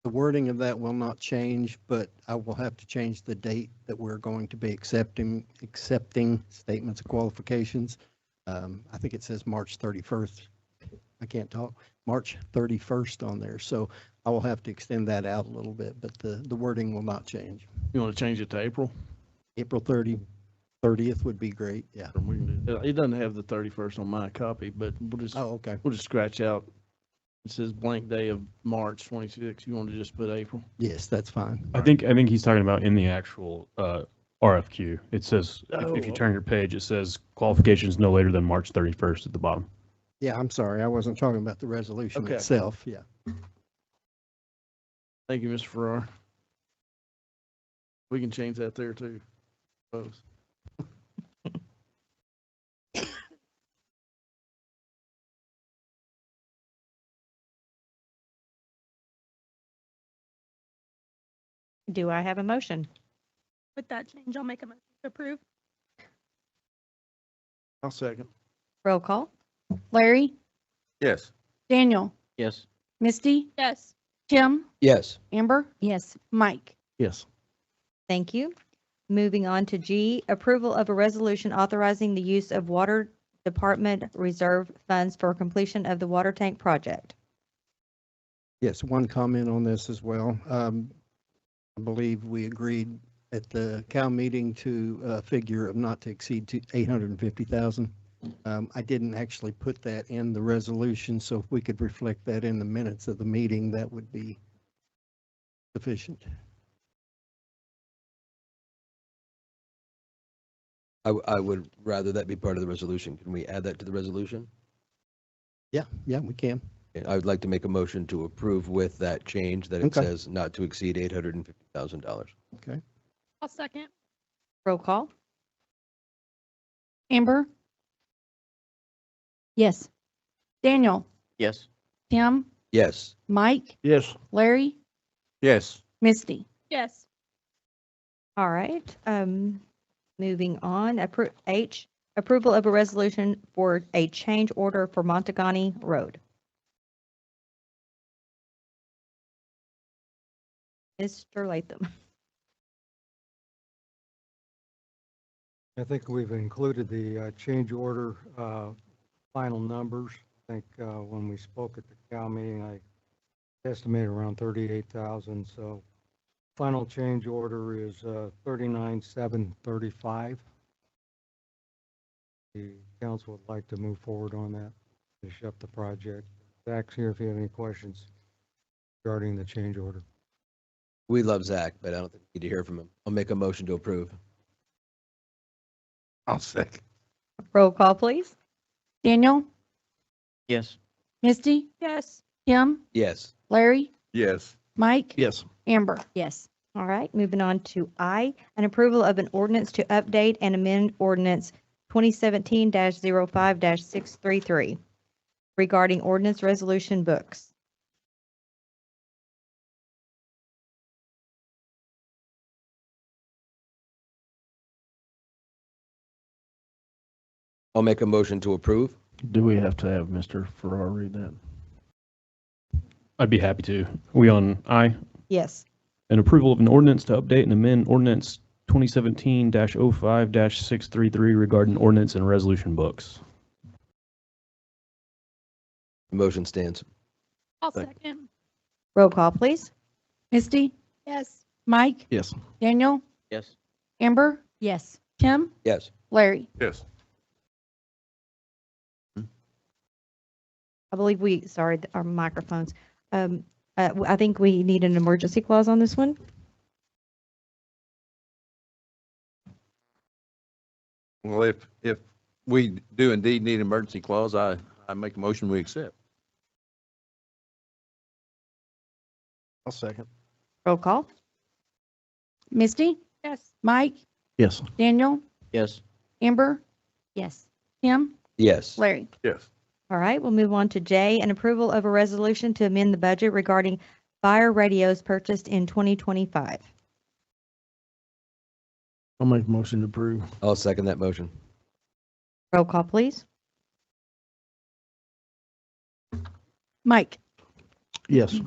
wording of that will not change, but I will have to change the date that we're going to be accepting statements of qualifications. I think it says March 31st. I can't talk. March 31st on there. So I will have to extend that out a little bit, but the wording will not change. You want to change it to April? April 30th would be great. Yeah. Or we can do- It doesn't have the 31st on my copy, but Oh, okay. we'll just scratch out. It says blank day of March 26th. You want to just put April? Yes, that's fine. I think he's talking about in the actual RFQ. It says, if you Oh. turn your page, it says qualifications no later than March 31st at the bottom. Yeah, I'm sorry. I wasn't talking about the resolution Okay. itself. Yeah. Thank you, Mr. Farrar. We can change that there too. Suppose. Do I have a motion? With that change, I'll make a motion to approve. I'll second. Roll call. Larry, Yes. Daniel, Yes. Misty. Yes. Tim, Yes. Amber, Yes. Mike. Yes. Thank you. Moving on to G, approval of a resolution authorizing the use of water department reserve funds for completion of the water tank project. Yes, one comment on this as well. I believe we agreed at the Cal meeting to a figure of not to exceed 850,000. I didn't actually put that in the resolution, so if we could reflect that in the minutes of the meeting, that would be sufficient. I would rather that be part of the resolution. Can we add that to the resolution? Yeah, we can. Okay, I would like to make a motion to approve with that change that it Okay. says not to exceed $850,000. Okay. I'll second. Roll call. Amber, Yes. Daniel, Yes. Tim, Yes. Mike, Yes. Larry, Yes. Misty. Yes. All right. Moving on, H, approval of a resolution for a change order for Montagani Road. Mr. Latham. I think we've included the change order final numbers. I think when we spoke at the cow meeting, I estimated around 38,000. So final change order is 39,735. The council would like to move forward on that, finish up the project. Zach's here if you have any questions regarding the change order. We love Zach, but I don't think we need to hear from him. I'll make a motion to approve. I'll second. Roll call, please. Daniel, Yes. Misty, Yes. Kim, Yes. Larry, Yes. Mike, Yes. Amber. Yes. All right, moving on to I, an approval of an ordinance to update and amend ordinance 2017-05-633 regarding ordinance resolution books. I'll make a motion to approve. Do we have to have Mr. Farrar read that? I'd be happy to. We on I? Yes. An approval of an ordinance to update and amend ordinance 2017-05-633 regarding ordinance and resolution books. The motion stands. I'll Second. second. Roll call, please. Misty, Yes. Mike, Yes. Daniel, Yes. Amber, Yes. Kim, Yes. Larry. Yes. I believe our microphones. I think we need an emergency clause on this one. Well, if we do indeed need an emergency clause, I make a motion we accept. I'll second. Roll call. Misty, Yes. Mike, Yes. Daniel, Yes. Amber, Yes. Kim, Yes. Larry. Yes. All right, we'll move on to J, an approval of a resolution to amend the budget regarding fire radios purchased in 2025. I'll make a motion to approve. I'll second that motion. Roll call, please. Mike, Yes.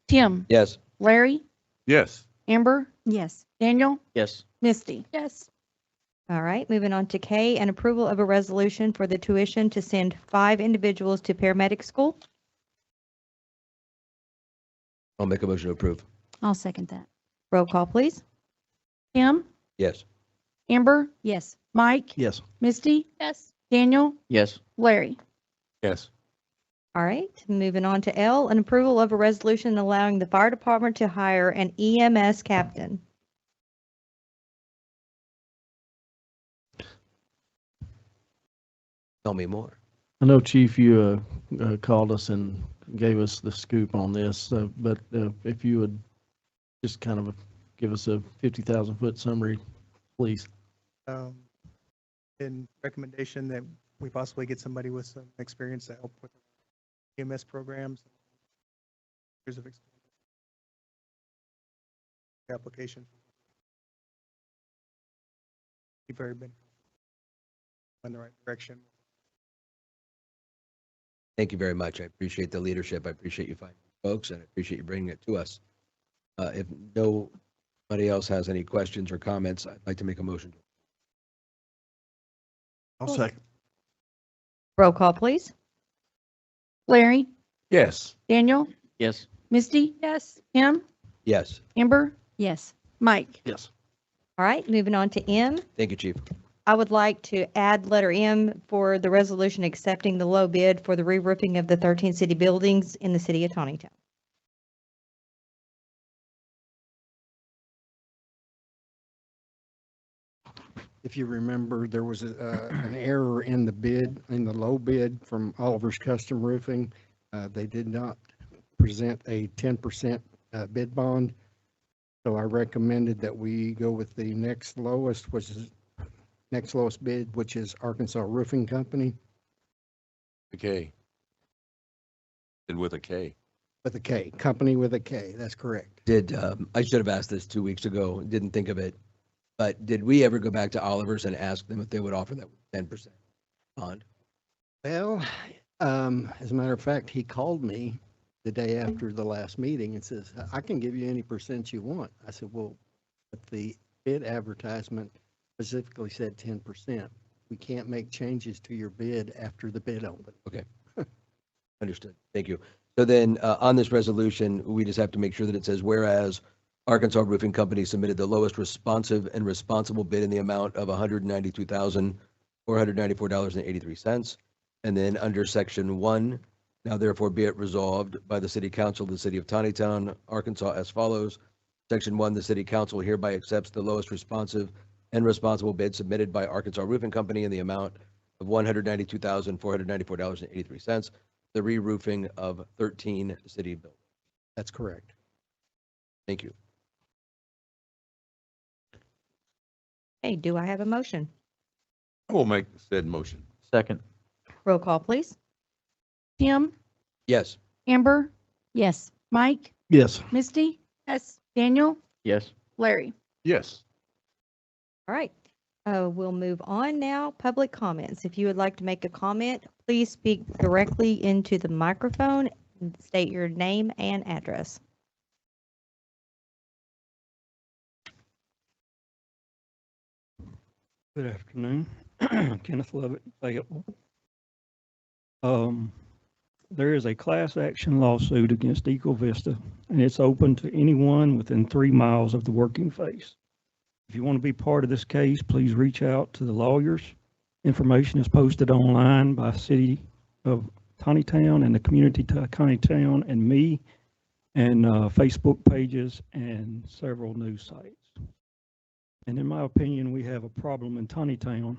Tim, Yes. Larry, Yes. Amber, Yes. Daniel, Yes. Misty. Yes. All right, moving on to K, an approval of a resolution for the tuition to send 5 individuals to paramedic school. I'll make a motion to approve. I'll second that. Roll call, please. Kim, Yes. Amber, Yes. Mike, Yes. Misty, Yes. Daniel, Yes. Larry. Yes. All right, moving on to L, an approval of a resolution allowing the fire department to hire an EMS captain. Tell me more. I know, Chief, you called us and gave us the scoop on this, but if you would just kind of give us a 50,000-foot summary, please. In recommendation that we possibly get somebody with some experience to help with EMS programs, years of experience, application. Be very beneficial in the right direction. Thank you very much. I appreciate the leadership. I appreciate you finding folks, and I appreciate you bringing it to us. If nobody else has any questions or comments, I'd like to make a motion. I'll second. Roll call, please. Larry, Yes. Daniel, Yes. Misty, Yes. Kim, Yes. Amber, Yes. Mike. Yes. All right, moving on to M. Thank you, Chief. I would like to add letter M for the resolution accepting the low bid for the re-roofing of the 13 city buildings in the city of Tontitown. If you remember, there was an error in the bid, in the low bid from Oliver's Custom Roofing. They did not present a 10% bid bond. So I recommended that we go with the next lowest bid, which is Arkansas Roofing Company A K. And with a K. with a K, company with a K. That's correct. I should have asked this 2 weeks ago, didn't think of it. But did we ever go back to Oliver's and ask them if they would offer that 10% bond? Well, as a matter of fact, he called me the day after the last meeting and says, I can give you any percent you want. I said, well, but the bid advertisement specifically said 10%. We can't make changes to your bid after the bid open. Okay. Understood. Thank you. So then, on this resolution, we just have to make sure that it says, whereas Arkansas Roofing Company submitted the lowest responsive and responsible bid in the amount of $192,494.83. And then under section 1, now therefore be it resolved by the City Council of the City of Tontitown, Arkansas as follows. Section 1, the City Council hereby accepts the lowest responsive and responsible bid submitted by Arkansas Roofing Company in the amount of $192,494.83, the re-roofing of 13 city buildings. That's correct. Thank you. Hey, do I have a motion? I will make said motion. Second. Roll call, please. Tim, Yes. Amber, Yes. Mike, Yes. Misty, Yes. Daniel, Yes. Larry. Yes. All right. We'll move on now. Public comments. If you would like to make a comment, please speak directly into the microphone and state your name and address. Good afternoon. Kenneth Lovett, Fayetteville. There is a class action lawsuit against Ecovista, and it's open to anyone within 3 miles of the working face. If you want to be part of this case, please reach out to the lawyers. Information is posted online by City of Tontitown and the Community Tontitown and me, and Facebook pages and several news sites. And in my opinion, we have a problem in Tontitown,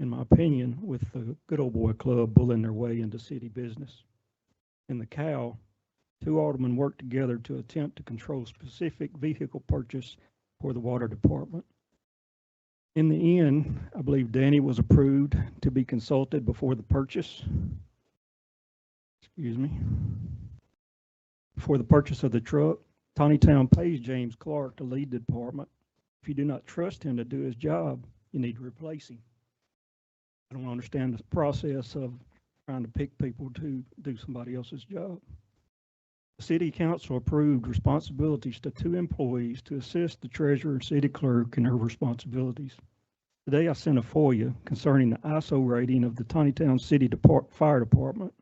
in my opinion, with the Good Old Boy Club bullying their way into city business. In the COW, 2 aldermen worked together to attempt to control specific vehicle purchase for the water department. In the end, I believe Danny was approved to be consulted before the purchase. Excuse me. Before the purchase of the truck, Tontitown pays James Clark to lead the department. If you do not trust him to do his job, you need to replace him. I don't understand the process of trying to pick people to do somebody else's job. The city council approved responsibilities to 2 employees to assist the treasurer and city clerk in her responsibilities. Today I sent a FOIA concerning the ISO rating of the Tontitown City Fire Department.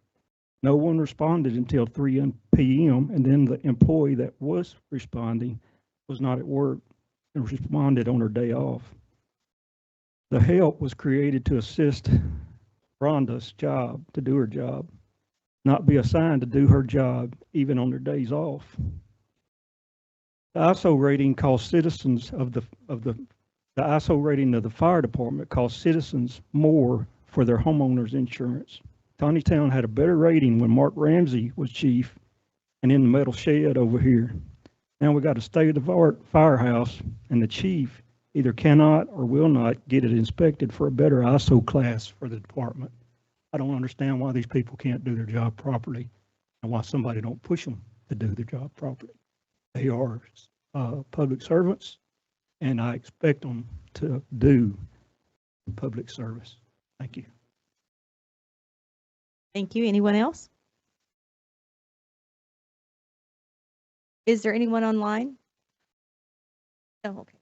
No one responded until 3 p.m. and then the employee that was responding was not at work and responded on her day off. The help was created to assist Rhonda's job, to do her job, not be assigned to do her job even on their days off. The ISO rating costs citizens the ISO rating of the fire department costs citizens more for their homeowners insurance. Tontitown had a better rating when Mark Ramsey was chief and in the metal shed over here. Now we got a state-of-the-art firehouse, and the chief either cannot or will not get it inspected for a better ISO class for the department. I don't understand why these people can't do their job properly and why somebody don't push them to do their job properly. They are public servants, and I expect them to do public service. Thank you. Thank you. Anyone else? Is there anyone online? Oh, okay.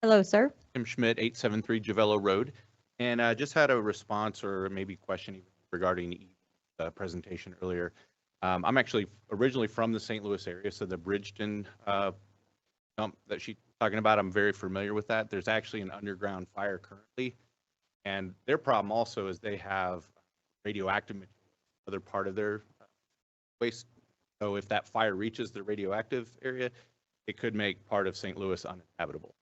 Hello, sir. Tim Schmidt, 873 Javello Road. And just had a response or maybe question regarding the presentation earlier. I'm actually originally from the St. Louis area, so the Bridgeton dump that she's talking about, I'm very familiar with that. There's actually an underground fire currently. And their problem also is they have radioactive material, other part of their waste. So if that fire reaches the radioactive area, it could make part of St. Louis uninhabitable.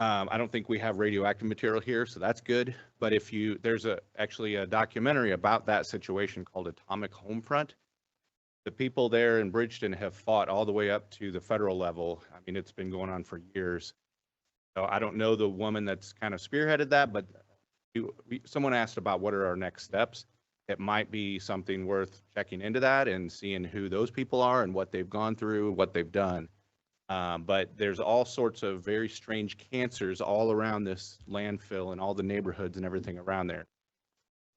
I don't think we have radioactive material here, so that's good. But if you, there's actually a documentary about that situation called Atomic Homefront. The people there in Bridgeton have fought all the way up to the federal level. I mean, it's been going on for years. So I don't know the woman that's kind of spearheaded that, but someone asked about what are our next steps. It might be something worth checking into that and seeing who those people are and what they've gone through, what they've done. But there's all sorts of very strange cancers all around this landfill and all the neighborhoods and everything around there.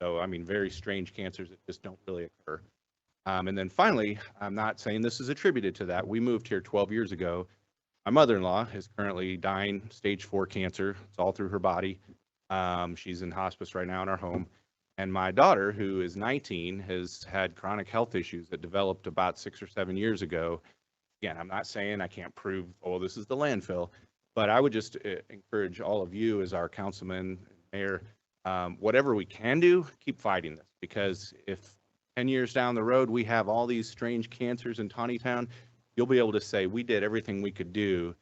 So, I mean, very strange cancers that just don't really occur. And then finally, I'm not saying this is attributed to that. We moved here 12 years ago. My mother-in-law is currently dying stage 4 cancer. It's all through her body. She's in hospice right now in our home. And my daughter, who is 19, has had chronic health issues that developed about 6 or 7 years ago. Again, I'm not saying I can't prove, oh, this is the landfill, but I would just encourage all of you as our councilman, mayor, whatever we can do, keep fighting this. Because if 10 years down the road, we have all these strange cancers in Tontitown, you'll be able to say, we did everything we could do to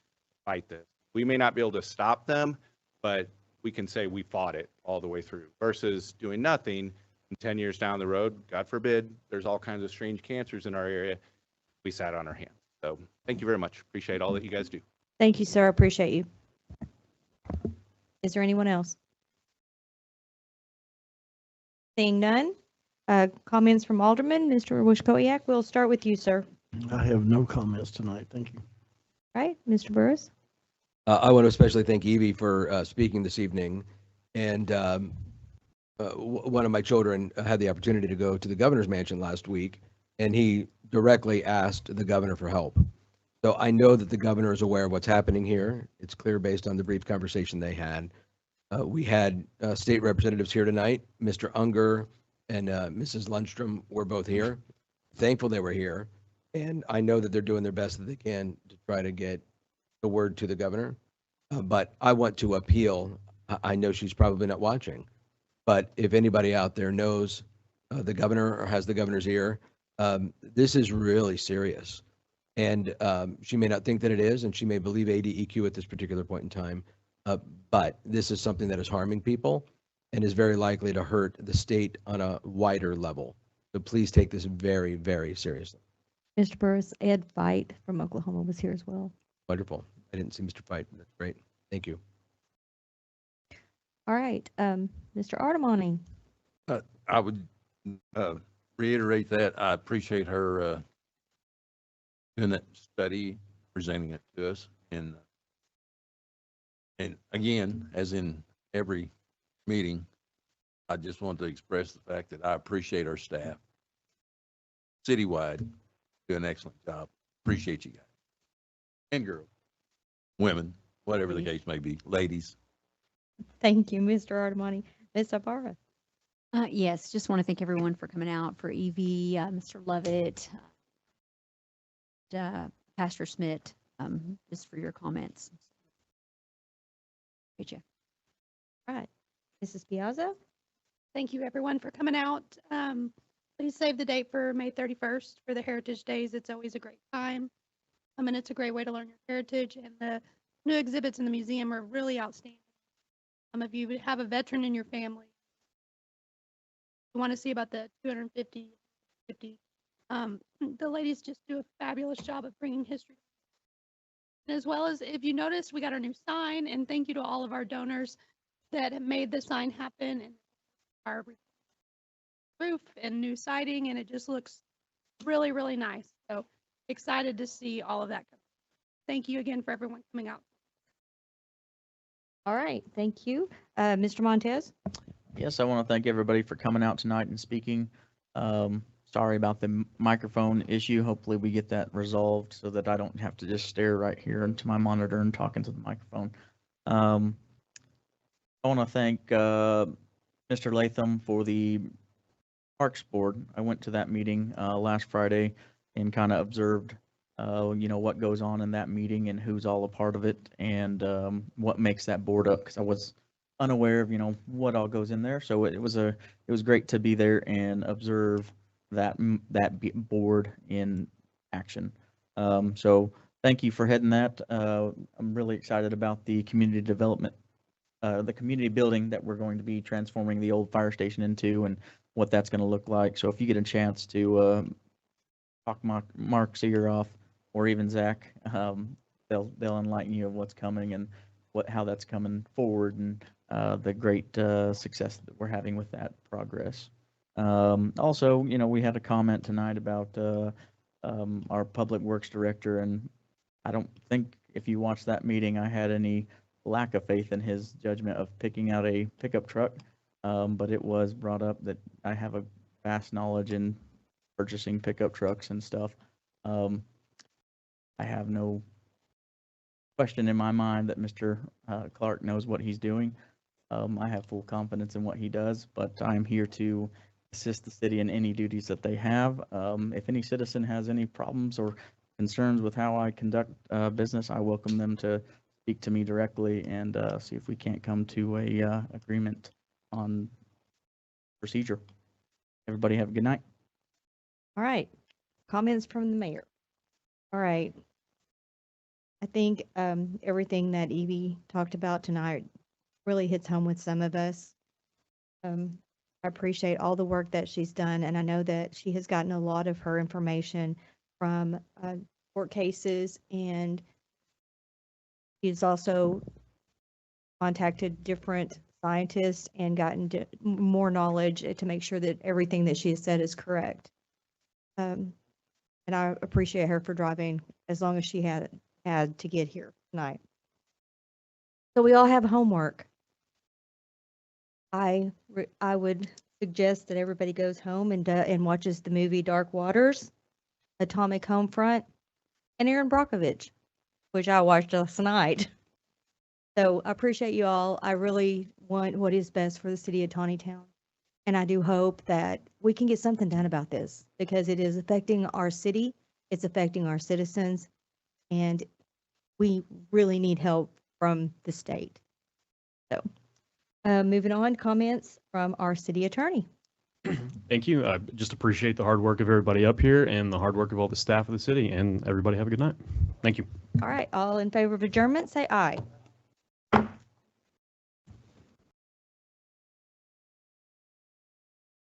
fight this. We may not be able to stop them, but we can say we fought it all the way through versus doing nothing. And 10 years down the road, God forbid, there's all kinds of strange cancers in our area. We sat on our hands. So thank you very much. Appreciate all that you guys do. Thank you, sir. Appreciate you. Is there anyone else? Seeing none, comments from Alderman, Mr. Wishkowiak, we'll start with you, sir. I have no comments tonight. Thank you. All right, Mr. Burris? I want to especially thank Evie for speaking this evening. And one of my children had the opportunity to go to the governor's mansion last week, and he directly asked the governor for help. So I know that the governor is aware of what's happening here. It's clear based on the brief conversation they had. We had state representatives here tonight. Mr. Unger and Mrs. Lundstrom were both here. Thankful they were here. And I know that they're doing their best that they can to try to get the word to the governor. But I want to appeal. I know she's probably not watching, but if anybody out there knows the governor or has the governor's ear, this is really serious. And she may not think that it is, and she may believe ADEQ at this particular point in time, but this is something that is harming people and is very likely to hurt the state on a wider level. So please take this very, very seriously. Mr. Burris, Ed Fight from Oklahoma was here as well. Wonderful. I didn't see Mr. Fight. That's great. Thank you. All right, Mr. Artemani. I would reiterate that. I appreciate her doing that study, presenting it to us. And again, as in every meeting, I just want to express the fact that I appreciate our staff. Citywide, do an excellent job. Appreciate you guys. And girls, women, whatever the case may be, ladies. Thank you, Mr. Artemani. Ms. Ibarra. Yes, just want to thank everyone for coming out, for Evie, Mr. Lovett, Pastor Schmidt, just for your comments. Appreciate you. All right, Mrs. Piazza. Thank you, everyone, for coming out. Please save the date for May 31st for the Heritage Days. It's always a great time. And it's a great way to learn your heritage, and the new exhibits in the museum are really outstanding. If you have a veteran in your family, you want to see about the 250, the ladies just do a fabulous job of bringing history. As well as, if you noticed, we got our new sign, and thank you to all of our donors that have made the sign happen, and our roof and new siding, and it just looks really, really nice. So excited to see all of that. Thank you again for everyone coming out. All right, thank you. Mr. Montez? Yes, I want to thank everybody for coming out tonight and speaking. Sorry about the microphone issue. Hopefully we get that resolved so that I don't have to just stare right here into my monitor and talk into the microphone. I want to thank Mr. Latham for the Parks Board. I went to that meeting last Friday and kind of observed what goes on in that meeting and who's all a part of it, and what makes that board up, because I was unaware of what all goes in there. So it was great to be there and observe that board in action. So thank you for heading that. I'm really excited about the community development, the community building that we're going to be transforming the old fire station into, and what that's going to look like. So if you get a chance to talk Mark's ear off, or even Zach, they'll enlighten you of what's coming and how that's coming forward, and the great success that we're having with that progress. Also, we had a comment tonight about our public works director, and I don't think, if you watched that meeting, I had any lack of faith in his judgment of picking out a pickup truck. but it was brought up that I have a vast knowledge in purchasing pickup trucks and stuff. I have no question in my mind that Mr. Clark knows what he's doing. I have full confidence in what he does, but I'm here to assist the city in any duties that they have. If any citizen has any problems or concerns with how I conduct business, I welcome them to speak to me directly and see if we can't come to a agreement on procedure. Everybody have a good night. All right, comments from the mayor. All right. I think everything that Evie talked about tonight really hits home with some of us. I appreciate all the work that she's done, and I know that she has gotten a lot of her information from court cases, and she's also contacted different scientists and gotten more knowledge to make sure that everything that she has said is correct. And I appreciate her for driving as long as she had to get here tonight. So we all have homework. I would suggest that everybody goes home and watches the movie Dark Waters, Atomic Homefront, and Aaron Brockovich, which I watched last night. So I appreciate you all. I really want what is best for the city of Tontitown. And I do hope that we can get something done about this because it is affecting our city, it's affecting our citizens, and we really need help from the state. So moving on, comments from our city attorney. Thank you. I just appreciate the hard work of everybody up here and the hard work of all the staff of the city, and everybody have a good night. Thank you. All right, all in favor of adjournment, say aye.